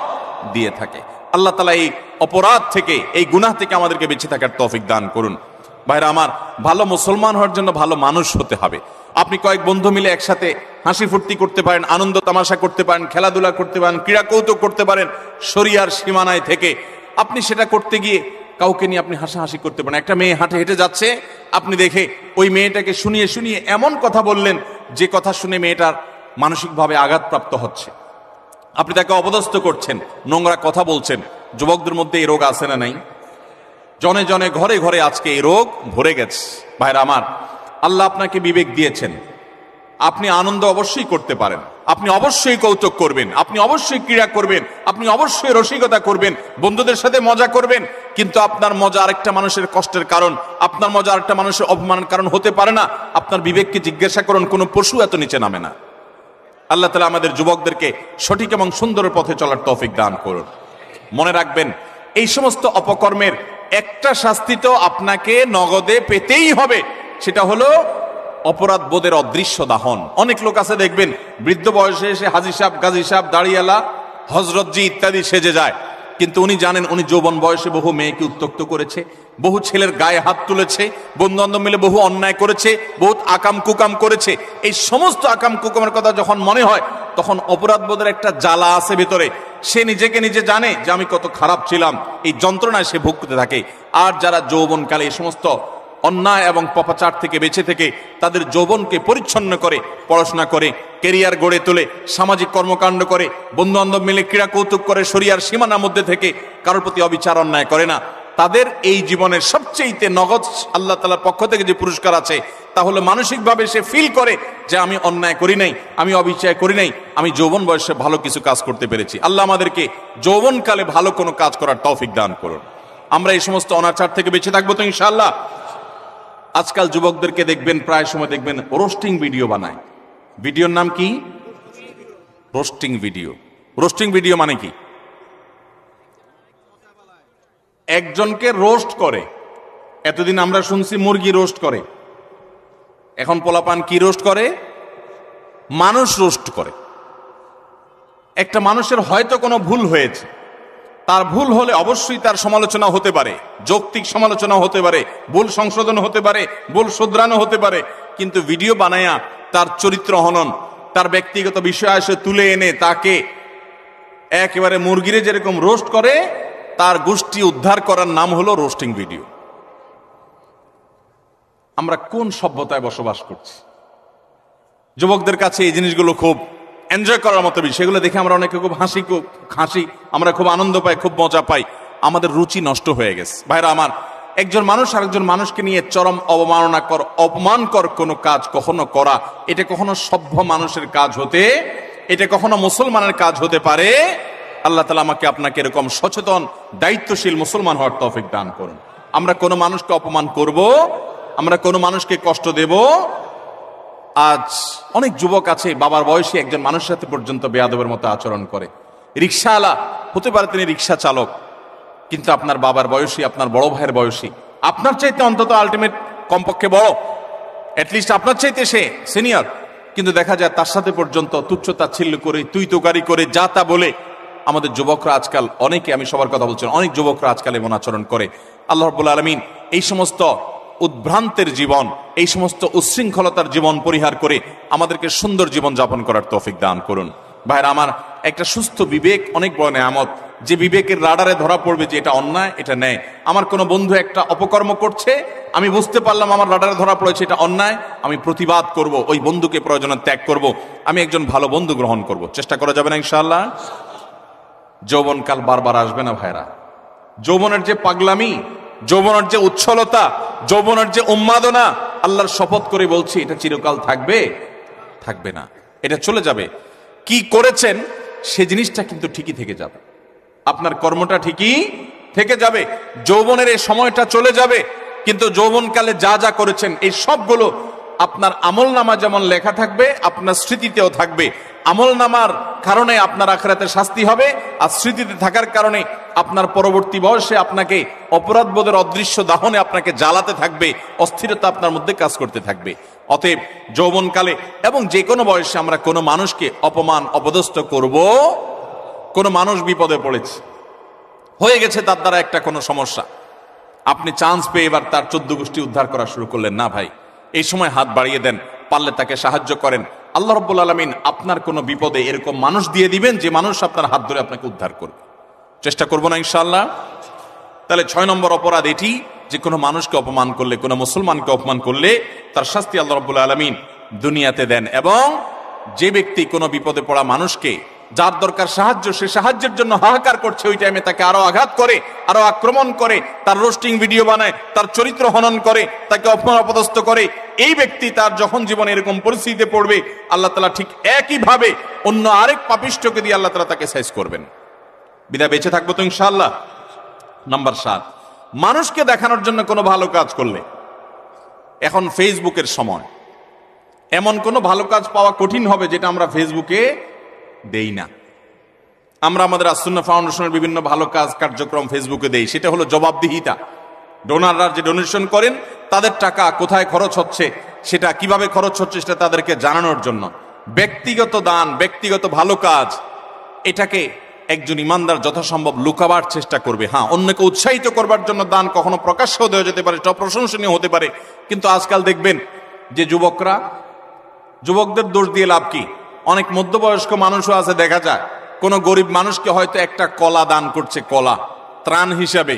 দিয়ে থাকে। আল্লাহ তাআলা এই অপরাধ থেকে, এই গুনাহ থেকে আমাদেরকে বেঁচে থাকার তৌফিক দান করুন। ভাইরা আমার, ভালো মুসলমান হওয়ার জন্য ভালো মানুষ হতে হবে। আপনি কয়েক বন্ধু মিলে একসাথে হাসি ফুর্তি করতে পারেন, আনন্দ তামাশা করতে পারেন, খেলাধুলা করতে পারেন, ক্রীড়া কৌতুক করতে পারেন, শরিয়ার সীমানায় থেকে আপনি সেটা করতে গিয়ে কাউকে নিয়ে আপনি হাসাহাসি করতে পারেন। একটা মেয়ে হাঁটে হেঁটে যাচ্ছে, আপনি দেখে ওই মেয়েটাকে শুনিয়ে শুনিয়ে এমন কথা বললেন যে কথা শুনে মেয়েটার মানসিকভাবে আঘাতপ্রাপ্ত হচ্ছে, আপনি তাকে অপদস্থ করছেন, নোংরা কথা বলছেন। যুবকদের মধ্যে এই রোগ আছে না নাই? জনে জনে ঘরে ঘরে আজকে এই রোগ ভরে গেছে। ভাইরা আমার, আল্লাহ আপনাকে বিবেক দিয়েছেন, আপনি আনন্দ অবশ্যই করতে পারেন, আপনি অবশ্যই কৌতুক করবেন, আপনি অবশ্যই ক্রীড়া করবেন, আপনি অবশ্যই রসিকতা করবেন, বন্ধুদের সাথে মজা করবেন, কিন্তু আপনার মজা আরেকটা মানুষের কষ্টের কারণ, আপনার মজা আরেকটা মানুষের অপমানের কারণ হতে পারে না। আপনার বিবেককে জিজ্ঞাসা করুন, কোন পশু এত নিচে নামে না। আল্লাহ তাআলা আমাদের যুবকদেরকে সঠিক এবং সুন্দর পথে চলার তৌফিক দান করুন। মনে রাখবেন, এই সমস্ত অপকর্মের একটা শাস্তি তো আপনাকে নগদে পেতেই হবে, সেটা হলো অপরাধ বোধের অদৃশ্য দাহন। অনেক লোক আছে দেখবেন, বৃদ্ধ বয়সে এসে হাজী সাহেব, গাজী সাহেব, দাড়িয়ালা, হজরতজি ইত্যাদি সেজে যায়, কিন্তু উনি জানেন উনি যৌবন বয়সে বহু মেয়েকে উত্ত্যক্ত করেছে, বহু ছেলের গায়ে হাত তুলেছে, বন্ধু বান্ধব মিলে বহু অন্যায় করেছে, বহুত আকাম কুকাম করেছে। এই সমস্ত আকাম কুকামের কথা যখন মনে হয়, তখন অপরাধ বোধের একটা জ্বালা আছে ভেতরে, সে নিজেকে নিজে জানে যে আমি কত খারাপ ছিলাম, এই যন্ত্রণায় সে ভুগতে থাকে। আর যারা যৌবনকালে এই সমস্ত অন্যায় এবং পাপাচার থেকে বেঁচে থেকে তাদের যৌবনকে পরিচ্ছন্ন করে, পড়াশোনা করে, কেরিয়ার গড়ে তোলে, সামাজিক কর্মকাণ্ড করে, বন্ধু বান্ধব মিলে ক্রীড়া কৌতুক করে, শরিয়ার সীমানার মধ্যে থেকে কারোর প্রতি অবিচার অন্যায় করে না, তাদের এই জীবনের সবচেয়ে নগদ আল্লাহ তাআলার পক্ষ থেকে যে পুরস্কার আছে, তাহলে মানসিকভাবে সে ফিল করে যে আমি অন্যায় করি নাই, আমি অবিচার করি নাই, আমি যৌবন বয়সে ভালো কিছু কাজ করতে পেরেছি। আল্লাহ আমাদেরকে যৌবনকালে ভালো কোনো কাজ করার তৌফিক দান করুন। আমরা এই সমস্ত অনাচার থেকে বেঁচে থাকবো তো ইনশাআল্লাহ। আজকাল যুবকদেরকে দেখবেন, প্রায় সময় দেখবেন রোস্টিং ভিডিও বানায়। ভিডিওর নাম কি? Roasting video. রোস্টিং ভিডিও মানে কি? একজনকে রোস্ট করে। এতদিন আমরা শুনছি মুরগি রোস্ট করে, এখন পোলাপান কি রোস্ট করে? মানুষ রোস্ট করে। একটা মানুষের হয়তো কোনো ভুল হয়েছে, তার ভুল হলে অবশ্যই তার সমালোচনা হতে পারে, যৌক্তিক সমালোচনা হতে পারে, ভুল সংশোধন হতে পারে, ভুল শুধরানো হতে পারে, কিন্তু ভিডিও বানায়া তার চরিত্র হনন, তার ব্যক্তিগত বিষয় এসে তুলে এনে তাকে একেবারে মুরগিরে যেরকম রোস্ট করে, তার গোষ্ঠী উদ্ধার করার নাম হলো রোস্টিং ভিডিও। আমরা কোন সভ্যতায় বসবাস করছি? যুবকদের কাছে এই জিনিসগুলো খুব এনজয় করার মতো বিষয়, সেগুলো দেখে আমরা অনেকে খুব হাসি, আমরা খুব আনন্দ পাই, খুব মজা পাই। আমাদের রুচি নষ্ট হয়ে গেছে। ভাইরা আমার, একজন মানুষ আরেকজন মানুষকে নিয়ে চরম অপমানকর কোনো কাজ কখনো করা, এটা কখনো সভ্য মানুষের কাজ হতে, এটা কখনো মুসলমানের কাজ হতে পারে? আল্লাহ তাআলা আমাকে আপনাকে এরকম সচেতন দায়িত্বশীল মুসলমান হওয়ার তৌফিক দান করুন। আমরা কোনো মানুষকে অপমান করব, আমরা কোনো মানুষকে কষ্ট দেব? আজ অনেক যুবক আছে বাবার বয়সী একজন মানুষের সাথে পর্যন্ত বেয়াদবের মতো আচরণ করে। রিক্সাওয়ালা হতে পারে, তিনি রিক্সা চালক, কিন্তু আপনার বাবার বয়সী, আপনার বড় ভাইয়ের বয়সী, আপনার চাইতে অন্তত আলটিমেট কমপক্ষে বড়, অ্যাটলিস্ট আপনার চাইতে সে সিনিয়র, কিন্তু দেখা যায় তার সাথে পর্যন্ত তুচ্ছ তাচ্ছিল্য করে, তুই তোকারি করে, যা তা বলে আমাদের যুবকরা আজকাল, অনেকে, আমি সবার কথা বলছি, অনেক যুবকরা আজকাল এমন আচরণ করে। আল্লাহ রাব্বুল আলামিন এই সমস্ত উদ্ভ্রান্তের জীবন, এই সমস্ত উচ্ছৃঙ্খলতার জীবন পরিহার করে আমাদেরকে সুন্দর জীবন যাপন করার তৌফিক দান করুন। ভাইরা আমার, একটা সুস্থ বিবেক অনেক বড় নেয়ামত, যে বিবেকের রাডারে ধরা পড়বে যে এটা অন্যায়, এটা ন্যায়। আমার কোনো বন্ধু একটা অপকর্ম করছে, আমি বুঝতে পারলাম আমার রাডারে ধরা পড়েছে এটা অন্যায়, আমি প্রতিবাদ করব, ওই বন্ধুকে প্রয়োজনে ত্যাগ করব, আমি একজন ভালো বন্ধু গ্রহণ করব। চেষ্টা করা যাবে না ইনশাআল্লাহ? যৌবনকাল বারবার আসবে না ভাইরা। যৌবনের যে পাগলামি, যৌবনের যে উচ্ছলতা, যৌবনের যে উন্মাদনা, আল্লাহর শপথ করে বলছি, এটা চিরকাল থাকবে? থাকবে না, এটা চলে যাবে। কি করেছেন সে জিনিসটা কিন্তু ঠিকই থেকে যাবে। আপনার কর্মটা ঠিকই থেকে যাবে। যৌবনের এই সময়টা চলে যাবে, কিন্তু যৌবনকালে যা যা করেছেন এই সবগুলো আপনার আমল নামা যেমন লেখা থাকবে, আপনার স্মৃতিতেও থাকবে। আমল নামার কারণে আপনার আখিরাতে শাস্তি হবে, আর স্মৃতিতে থাকার কারণে আপনার পরবর্তী বয়সে আপনাকে অপরাধ বোধের অদৃশ্য দাহনে আপনাকে জ্বালাতে থাকবে, অস্থিরতা আপনার মধ্যে কাজ করতে থাকবে। অতএব যৌবনকালে এবং যে কোনো বয়সে আমরা কোনো মানুষকে অপমান অপদস্থ করব। কোনো মানুষ বিপদে পড়েছে, হয়ে গেছে তার দ্বারা একটা কোনো সমস্যা, আপনি চান্স পেয়ে এবার তার 14 গোষ্ঠী উদ্ধার করা শুরু করলেন না ভাই, এই সময় হাত বাড়িয়ে দেন, পারলে তাকে সাহায্য করেন। আল্লাহ রাব্বুল আলামিন আপনার কোনো বিপদে এরকম মানুষ দিয়ে দিবেন যে মানুষ আপনার হাত ধরে আপনাকে উদ্ধার করবে। চেষ্টা করবো না ইনশাআল্লাহ? তাহলে 6 নম্বর অপরাধ এটি যে কোনো মানুষকে অপমান করলে, কোনো মুসলমানকে অপমান করলে তার শাস্তি আল্লাহ রাব্বুল আলামিন দুনিয়াতে দেন। এবং যে ব্যক্তি কোনো বিপদে পড়া মানুষকে, যার দরকার সাহায্য, সে সাহায্যের জন্য হাহাকার করছে, ওই টাইমে তাকে আরো আঘাত করে, আরো আক্রমণ করে, তার রোস্টিং ভিডিও বানায়, তার চরিত্র হনন করে, তাকে অপমান অপদস্থ করে, এই ব্যক্তি তার যখন জীবনে এরকম পরিস্থিতিতে পড়বে, আল্লাহ তাআলা ঠিক একইভাবে অন্য আরেক পাপিষ্ঠকে দিয়ে আল্লাহ তাআলা তাকে সাইজ করবেন। বিদায় বেঁচে থাকবো তো ইনশাআল্লাহ। নাম্বার 7, মানুষকে দেখানোর জন্য কোনো ভালো কাজ করলে, এখন ফেসবুকের সময়, এমন কোনো ভালো কাজ পাওয়া কঠিন হবে যেটা আমরা ফেসবুকে দেই না। আমরা আমাদের আসুন্নাহ ফাউন্ডেশনের বিভিন্ন ভালো কাজ কার্যক্রম ফেসবুকে দেই, সেটা হলো জবাবদিহিতা। ডোনাররা যে ডোনেশন করেন তাদের টাকা কোথায় খরচ হচ্ছে, সেটা কিভাবে খরচ হচ্ছে, সেটা তাদেরকে জানানোর জন্য। ব্যক্তিগত দান, ব্যক্তিগত ভালো কাজ, এটাকে একজন ইমানদার যথাসম্ভব লুকাবার চেষ্টা করবে। হ্যাঁ, অন্যকে উৎসাহিত করবার জন্য দান কখনো প্রকাশ্যও দেওয়া যেতে পারে, সেটা প্রশংসনীয় হতে পারে। কিন্তু আজকাল দেখবেন যে যুবকদের দোষ দিয়ে লাভ কি? অনেক মধ্যবয়স্ক মানুষও আছে, দেখা যায় কোনো গরিব মানুষকে হয়তো একটা কলা দান করছে, কলা ত্রাণ হিসাবে,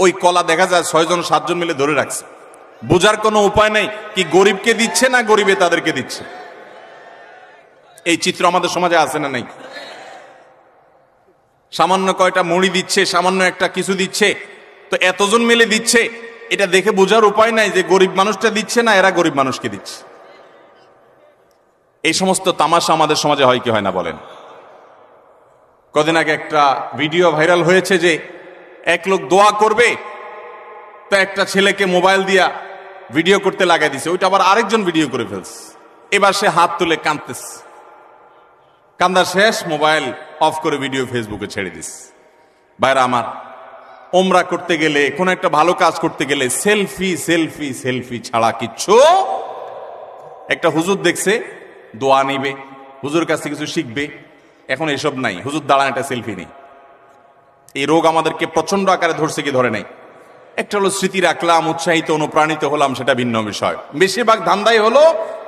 ওই কলা দেখা যায় 6 জন 7 জন মিলে ধরে রাখছে। বোঝার কোনো উপায় নেই কি গরিবকে দিচ্ছে না গরিবে তাদেরকে দিচ্ছে। এই চিত্র আমাদের সমাজে আছে না নাই? সামান্য কয়টা মুড়ি দিচ্ছে, সামান্য একটা কিছু দিচ্ছে, তো এতজন মিলে দিচ্ছে, এটা দেখে বোঝার উপায় নাই যে গরিব মানুষটা দিচ্ছে না এরা গরিব মানুষকে দিচ্ছে। এই সমস্ত তামাশা আমাদের সমাজে হয় কি হয় না বলেন? কদিন আগে একটা ভিডিও ভাইরাল হয়েছে যে এক লোক দোয়া করবে, তো একটা ছেলেকে মোবাইল দিয়া ভিডিও করতে লাগাই দিছে, ওইটা আবার আরেকজন ভিডিও করে ফেলছে। এবার সে হাত তুলে কাঁদতেছে, কান্দা শেষ, মোবাইল অফ করে ভিডিও ফেসবুকে ছেড়ে দিস। ভাইরা আমার, ওমরা করতে গেলে, কোন একটা ভালো কাজ করতে গেলে সেলফি সেলফি সেলফি ছাড়া কিচ্ছু। একটা হুজুর দেখছে দোয়া নিবে, হুজুর কাছ থেকে কিছু শিখবে, এখন এসব নাই, হুজুর দাঁড়ান একটা সেলফি নেই। এই রোগ আমাদেরকে প্রচন্ড আকারে ধরছে কি ধরে নাই? একটা হলো স্মৃতি রাখলাম, উৎসাহিত অনুপ্রাণিত হলাম, সেটা ভিন্ন বিষয়। বেশিরভাগ ধান্দাই হলো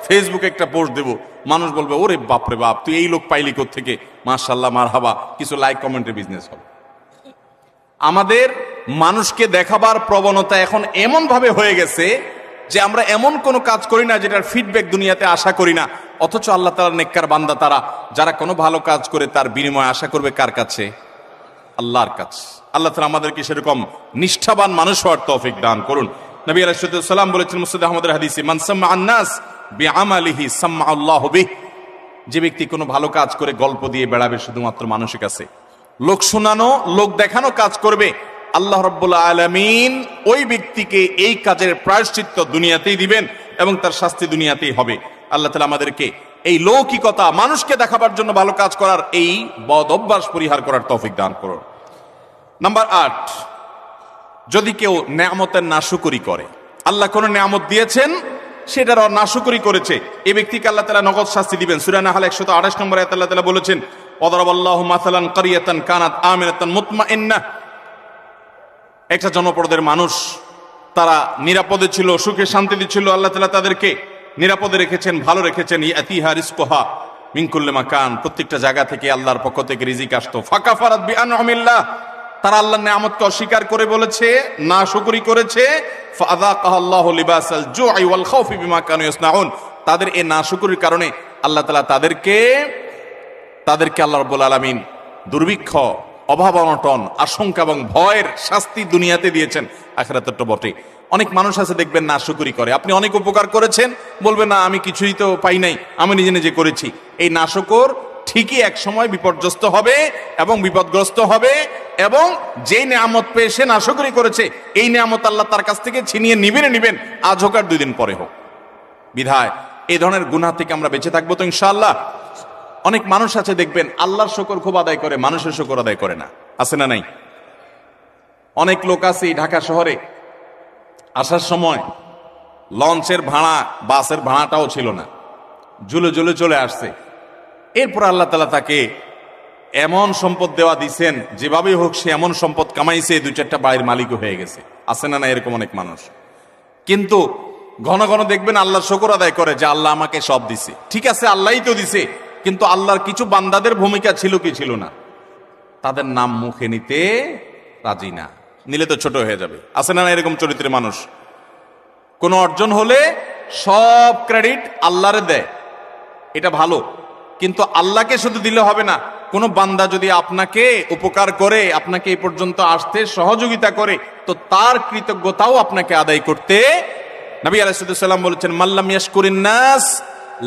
ফেসবুকে একটা পোস্ট দেব, মানুষ বলবে ওরে বাপরে বাপ, তুই এই লোক পাইলি কোত্থেকে, মাশাআল্লাহ মারহাবা, কিছু লাইক কমেন্টের বিজনেস হবে। আমাদের মানুষকে দেখাবার প্রবণতা এখন এমন ভাবে হয়ে গেছে যে আমরা এমন কোনো কাজ করি না যেটার ফিডব্যাক দুনিয়াতে আশা করি না, অথচ আল্লাহ তাআলার নেককার বান্দা তারা, যারা কোনো ভালো কাজ করে তার বিনিময় আশা করবে কার কাছে? আল্লাহর কাছে। আল্লাহ তাআলা আমাদেরকে সেরকম নিষ্ঠাবান মানুষ হওয়ার তৌফিক দান করুন। নবী আলাইহিস সালাম বলেছেন মুসনাদ আহমদের হাদিসে, মান সাম্মা আন-নাস বিআমালিহি সাম্মা আল্লাহু বিহি। যে ব্যক্তি কোনো ভালো কাজ করে গল্প দিয়ে বেড়াবে শুধুমাত্র মানুষের কাছে, লোক শোনানো, লোক দেখানো কাজ করবে, আল্লাহ রাব্বুল আলামিন ওই ব্যক্তিকে এই কাজের প্রায়শ্চিত্ত দুনিয়াতেই দিবেন এবং তার শাস্তি দুনিয়াতেই হবে। আল্লাহ তাআলা আমাদেরকে এই লৌকিকতা, মানুষকে দেখাবার জন্য ভালো কাজ করার এই বদ অভ্যাস পরিহার করার তৌফিক দান করুন। নাম্বার 8, যদি কেউ নেয়ামতের নাশুকরি করে, আল্লাহ কোন নেয়ামত দিয়েছেন সেটার নাশুকরি করেছে, এই ব্যক্তিকে আল্লাহ তাআলা নগদ শাস্তি দিবেন। সূরা নাহল 128 নম্বর আয়াতে আল্লাহ তাআলা বলেছেন, ওয়াদারাবাল্লাহু মাসালান কারিয়াতান কানাত আমিনাতান মুতমাইন্নাহ। একটা জনপদের মানুষ, তারা নিরাপদে ছিল, সুখে শান্তিতে ছিল, আল্লাহ তাআলা তাদেরকে নিরাপদে রেখেছেন, ভালো রেখেছেন। ইয়াতিহা রিজকুহা মিন কুল্লি মাকান, প্রত্যেকটা জায়গা থেকে আল্লাহর পক্ষ থেকে রিজিক আসতো। ফাকাফারাত বিআনউমিল্লাহ, তারা আল্লাহর নিয়ামতকে অস্বীকার করে বলেছে, না শুকরি করেছে। ফাযাকাহাল্লাহু লিবাসাল জুই ওয়াল খাউফি বিমা কানু ইয়াসনাউন, তাদের এই নাশুকরির কারণে আল্লাহ তাআলা তাদেরকে আল্লাহ রাব্বুল আলামিন দুর্ভিক্ষ, অভাব অনটন, আশঙ্কা এবং ভয়ের শাস্তি দুনিয়াতে দিয়েছেন, আখিরাতে তো বটে। অনেক মানুষ আছে দেখবেন নাশুকরি করে, আপনি অনেক উপকার করেছেন, বলবে না আমি কিছুই তো পাই নাই, আমি নিজে নিজে করেছি। এই নাশুকর ঠিকই এক সময় বিপর্যস্ত হবে এবং বিপদগ্রস্ত হবে, এবং যেই নিয়ামত পেয়ে সে নাশকরি করেছে এই নিয়ামত আল্লাহ তার কাছ থেকে ছিনিয়ে নিবেন, আজ হোক আর 2 দিন পরে হোক। বিধায় এই ধরনের গুনাহ থেকে আমরা বেঁচে থাকবো তো ইনশাআল্লাহ। অনেক মানুষ আছে দেখবেন আল্লাহর শুকর খুব আদায় করে, মানুষের শুকর আদায় করে না, আছে না নাই? অনেক লোক আছে ঢাকা শহরে আসার সময় লঞ্চের ভাড়া, বাসের ভাড়াটাও ছিল না, ঝুলে ঝুলে চলে আসছে। এরপর আল্লাহ তাআলা তাকে এমন সম্পদ দেওয়া দিছেন, যেভাবেই হোক সে এমন সম্পদ কামাইছে 2-4টা বাড়ির মালিকও হয়ে গেছে, আছে না না এরকম অনেক মানুষ। কিন্তু ঘন ঘন দেখবেন আল্লাহর শুকর আদায় করে যে আল্লাহ আমাকে সব দিছে। ঠিক আছে, আল্লাহই তো দিছে, কিন্তু আল্লাহর কিছু বান্দাদের ভূমিকা ছিল কি ছিল না? তাদের নাম মুখে নিতে রাজি না, নিলে তো ছোট হয়ে যাবে, আছে না না এরকম চরিত্রের মানুষ। কোন অর্জন হলে সব ক্রেডিট আল্লাহরে দেয়, এটা ভালো, কিন্তু আল্লাহকে শুধু দিলে হবে না। কোন বান্দা যদি আপনাকে উপকার করে, আপনাকে এই পর্যন্ত আসতে সহযোগিতা করে, তো তার কৃতজ্ঞতাও আপনাকে আদায় করতে। নবী আলাইহিস সালাম বলেছেন, মাল্লাম ইয়াশকুরিন নাস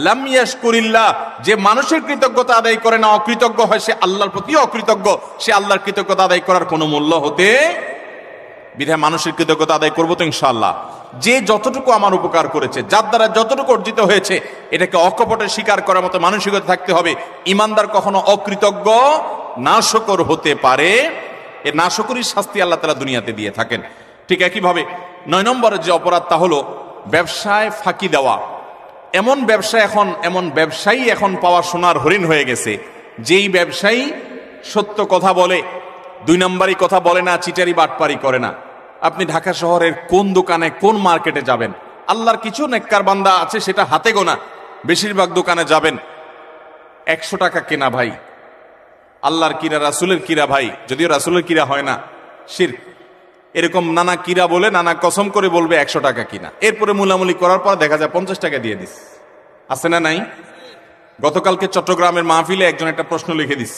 লাম ইয়াশকুরিল্লাহ, যে মানুষের কৃতজ্ঞতা আদায় করে না, অকৃতজ্ঞ হয়, সে আল্লাহর প্রতি অকৃতজ্ঞ, সে আল্লাহর কৃতজ্ঞতা আদায় করার কোনো মূল্য হতে। বিধায় মানুষের কৃতজ্ঞতা আদায় করবো তো ইনশাআল্লাহ। যে যতটুকু আমার উপকার করেছে, যার দ্বারা যতটুকু অর্জিত হয়েছে, এটাকে অকপটে স্বীকার করার মতো মানসিকতা থাকতে হবে। ইমানদার কখনো অকৃতজ্ঞ নাশকর হতে পারে, এ নাশকরির শাস্তি আল্লাহ তাআলা দুনিয়াতে দিয়ে থাকেন। ঠিক একইভাবে 9 নম্বরের যে অপরাধ, তা হলো ব্যবসায় ফাঁকি দেওয়া। এমন ব্যবসায়ী এখন পাওয়া সোনার হরিণ হয়ে গেছে, যেই ব্যবসায়ী সত্য কথা বলে, 2 নম্বরই কথা বলে না, চিটারি বাটপারি করে না। আপনি ঢাকা শহরের কোন দোকানে, কোন মার্কেটে যাবেন, আল্লাহর কিছু নেককার বান্দা আছে সেটা হাতে গোনা, বেশিরভাগ দোকানে যাবেন 100 টাকা কেনা ভাই, আল্লাহর কিরা, রাসূলের কিরা ভাই, যদিও রাসূলের কিরা হয় না, শিরক, এরকম নানা কিরা বলে, নানা কসম করে বলবে 100 টাকা কিনা, এরপরে মুলামুলি করার পর দেখা যায় 50 টাকা দিয়ে দিস, আছে না নাই? গতকালকে চট্টগ্রামের মাহফিলে একজন একটা প্রশ্ন লিখে দিস,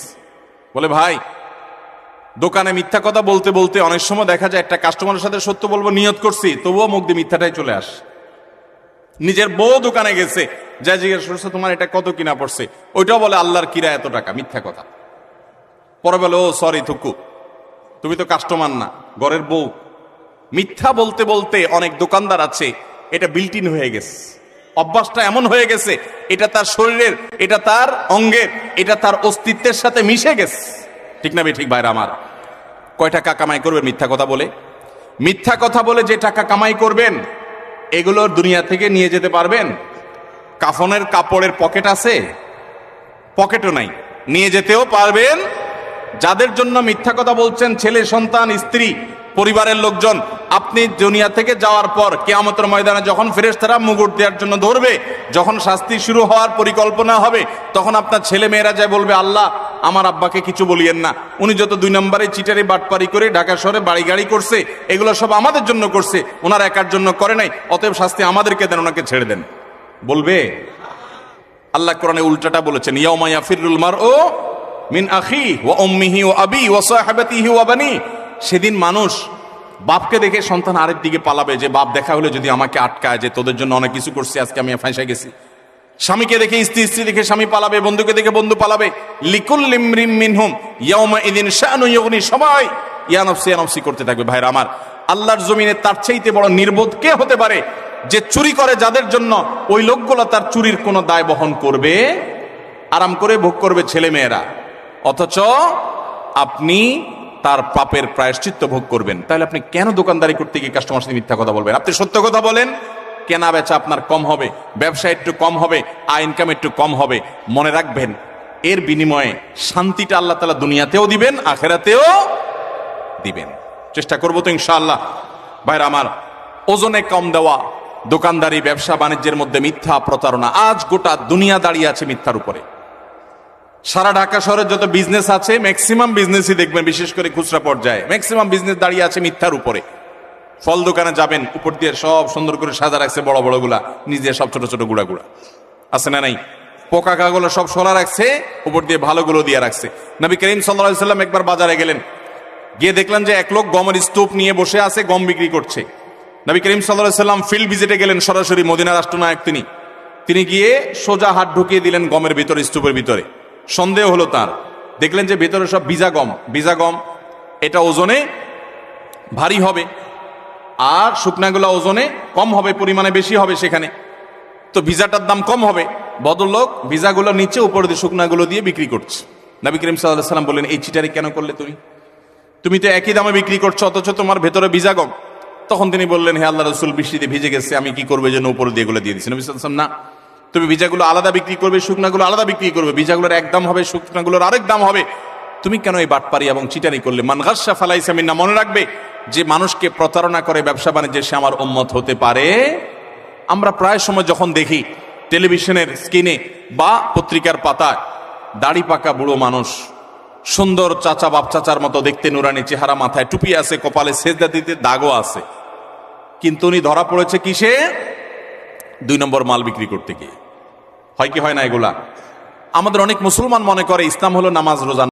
বলে ভাই দোকানে মিথ্যা কথা বলতে বলতে অনেক সময় দেখা যায় একটা কাস্টমারের সাথে সত্য বলবো নিয়ত করছি, তবুও মুখ দিয়ে মিথ্যাটাই চলে আস। নিজের বউ দোকানে গেছে, যা জিজ্ঞেস করছে তোমার এটা কত কিনা পড়ছে, ওইটাও বলে আল্লাহর কিরা এত টাকা, মিথ্যা কথা। পরে বলে ও সরি থুকু, তুমি তো কাস্টমার না, ঘরের বউ। মিথ্যা বলতে বলতে অনেক দোকানদার আছে এটা বিল্ট ইন হয়ে গেছে, অভ্যাসটা এমন হয়ে গেছে, এটা তার শরীরের, এটা তার অঙ্গের, এটা তার অস্তিত্বের সাথে মিশে গেছে। ঠিক না ঠিক ভাইরা আমার? কয় টাকা কামাই করবেন মিথ্যা কথা বলে? মিথ্যা কথা বলে যে টাকা কামাই করবেন, এগুলোর দুনিয়া থেকে নিয়ে যেতে পারবেন? কাফনের কাপড়ের পকেট আছে? পকেটও নাই, নিয়ে যেতেও পারবেন? যাদের জন্য মিথ্যা কথা বলছেন, ছেলে সন্তান, স্ত্রী, পরিবারের লোকজন, আপনি দুনিয়া থেকে যাওয়ার পর কিয়ামতের ময়দানে যখন ফেরেশতারা মুকুট দেওয়ার জন্য ধরবে, যখন শাস্তি শুরু হওয়ার পরিকল্পনা হবে, তখন আপনার ছেলে মেয়েরা যায় বলবে, আল্লাহ আমার আব্বাকে কিছু বলিয়েন না, উনি যত 2 নম্বরে চিটারি বাটপারি করে ঢাকা শহরে বাড়ি গাড়ি করছে, এগুলো সব আমাদের জন্য করছে, ওনার একার জন্য করে নাই, অতএব শাস্তি আমাদেরকে দেন, ওনাকে ছেড়ে দেন, বলবে? আল্লাহ কোরআনে উল্টাটা বলেছেন, ইয়াউমা ইয়াফিরুল মারউ মিন আখি ওয়া উম্মিহি ওয়া আবি ওয়া সাহিবাতিহি ওয়া বানি। সেদিন মানুষ বাপকে দেখে সন্তান আরেক দিকে পালাবে, যে বাপ দেখা হলে যদি আমাকে আটকায়, যে তোদের জন্য অনেক কিছু করছি, আজকে আমি ফাঁসে গেছি। স্বামীকে দেখে স্ত্রী, স্ত্রী দেখে স্বামী পালাবে, বন্ধুকে দেখে বন্ধু পালাবে। লিকুল্লি ইমরিন মিনহুম ইয়াউমা ইযিন শাআনু ইউগনি, সবাই ইয়া নফসি ইয়া নফসি করতে থাকবে। ভাইরা আমার, আল্লাহর জমিনে তার চাইতে বড় নির্বোধ কে হতে পারে, যে চুরি করে যাদের জন্য, ওই লোকগুলো তার চুরির কোনো দায় বহন করবে? আরাম করে ভোগ করবে ছেলে মেয়েরা, অথচ আপনি তার পাপের প্রায়শ্চিত্ত ভোগ করবেন। তাহলে আপনি কেন দোকানদারি করতে গিয়ে কাস্টমার সাথে মিথ্যা কথা বলবেন? আপনি সত্য কথা বলেন, কেনা বেচা আপনার কম হবে, ব্যবসা একটু কম হবে, আয় ইনকাম একটু কম হবে। মনে রাখবেন, এর বিনিময়ে শান্তিটা আল্লাহ তাআলা দুনিয়াতেও দিবেন, আখিরাতেও দিবেন। চেষ্টা করবো তো ইনশাআল্লাহ। ভাইরা আমার, ওজনে কম দেওয়া, দোকানদারি, ব্যবসা বাণিজ্যের মধ্যে মিথ্যা, প্রতারণা, আজ গোটা দুনিয়া দাঁড়িয়ে আছে মিথ্যার উপরে। সারা ঢাকা শহরের যত বিজনেস আছে, ম্যাক্সিমাম বিজনেসই দেখবেন, বিশেষ করে খুচরা পর্যায়ে ম্যাক্সিমাম বিজনেস দাঁড়িয়ে আছে মিথ্যার উপরে। ফল দোকানে যাবেন, উপর দিয়ে সব সুন্দর করে সাজা রাখছে, বড় বড় গুলা, নিচ দিয়ে সব ছোট ছোট গুড়া গুড়া, আছে না নাই? পোকা কাগুলো সব সরা রাখছে, উপর দিয়ে ভালোগুলো দিয়ে রাখছে। নবী করিম সাল্লাল্লাহু আলাইহি সাল্লাম একবার বাজারে গেলেন, গিয়ে দেখলেন যে এক লোক গমের স্তূপ নিয়ে বসে আছে, গম বিক্রি করছে। নবী করিম সাল্লাল্লাহু আলাইহি সাল্লাম ফিল্ড ভিজিটে গেলেন, সরাসরি মদিনা রাষ্ট্রনায়ক তিনি গিয়ে সোজা হাত ঢুকিয়ে দিলেন গমের ভিতরে, স্তূপের ভিতরে। সন্দেহ হলো তার, দেখলেন যে ভেতরে সব ভিজা গম, এটা ওজনে ভারী হবে আর শুকনাগুলো ওজনে কম হবে, পরিমাণে বেশি হবে সেখানে, তো ভিজাটার দাম কম হবে। ভদ্রলোক ভিজাগুলো নিচে, উপর দিয়ে শুকনাগুলো দিয়ে বিক্রি করছে। নবী করিম সাল্লাল্লাহু আলাইহি ওয়াসাল্লাম বললেন, এই চিটারি কেন করলে তুমি তো একই দামে বিক্রি করছো, অথচ তোমার ভেতরে ভিজা গম। তখন তিনি বললেন, হে আল্লাহ রাসূল, বৃষ্টিতে ভিজে গেছে, আমি কি করবো, যেন উপরে দিয়ে এগুলো দিয়ে দিচ্ছি। নবী সাল্লাল্লাহু আলাইহি ওয়াসাল্লাম, না, তুমি ভিজাগুলো আলাদা বিক্রি করবে, শুকনাগুলো আলাদা বিক্রি করবে, ভিজাগুলোর এক দাম হবে, শুকনাগুলোর আরেক দাম হবে। তুমি কেন এই বাটপারি এবং চিটারি করলে? মান গাসসা ফালাইসা মিন্না, মনে রাখবে যে মানুষকে প্রতারণা করে ব্যবসা বাণিজ্যে সে আমার উম্মত হতে পারে। আমরা প্রায় সময় যখন দেখি টেলিভিশনের স্ক্রিনে বা পত্রিকার পাতায় দাড়ি পাকা বুড়ো মানুষ, সুন্দর চাচা, বাপ চাচার মতো দেখতে, নুরানি চেহারা, মাথায় টুপি আছে, কপালে সেজদা দিতে দাগও আছে, কিন্তু উনি ধরা পড়েছে কিসে? 2 নম্বর মাল বিক্রি করতে গিয়ে। হয় কি হয় না এগুলা? আমাদের অনেক মুসলমান মনে করে ইসলাম হলো নামাজ রোজা।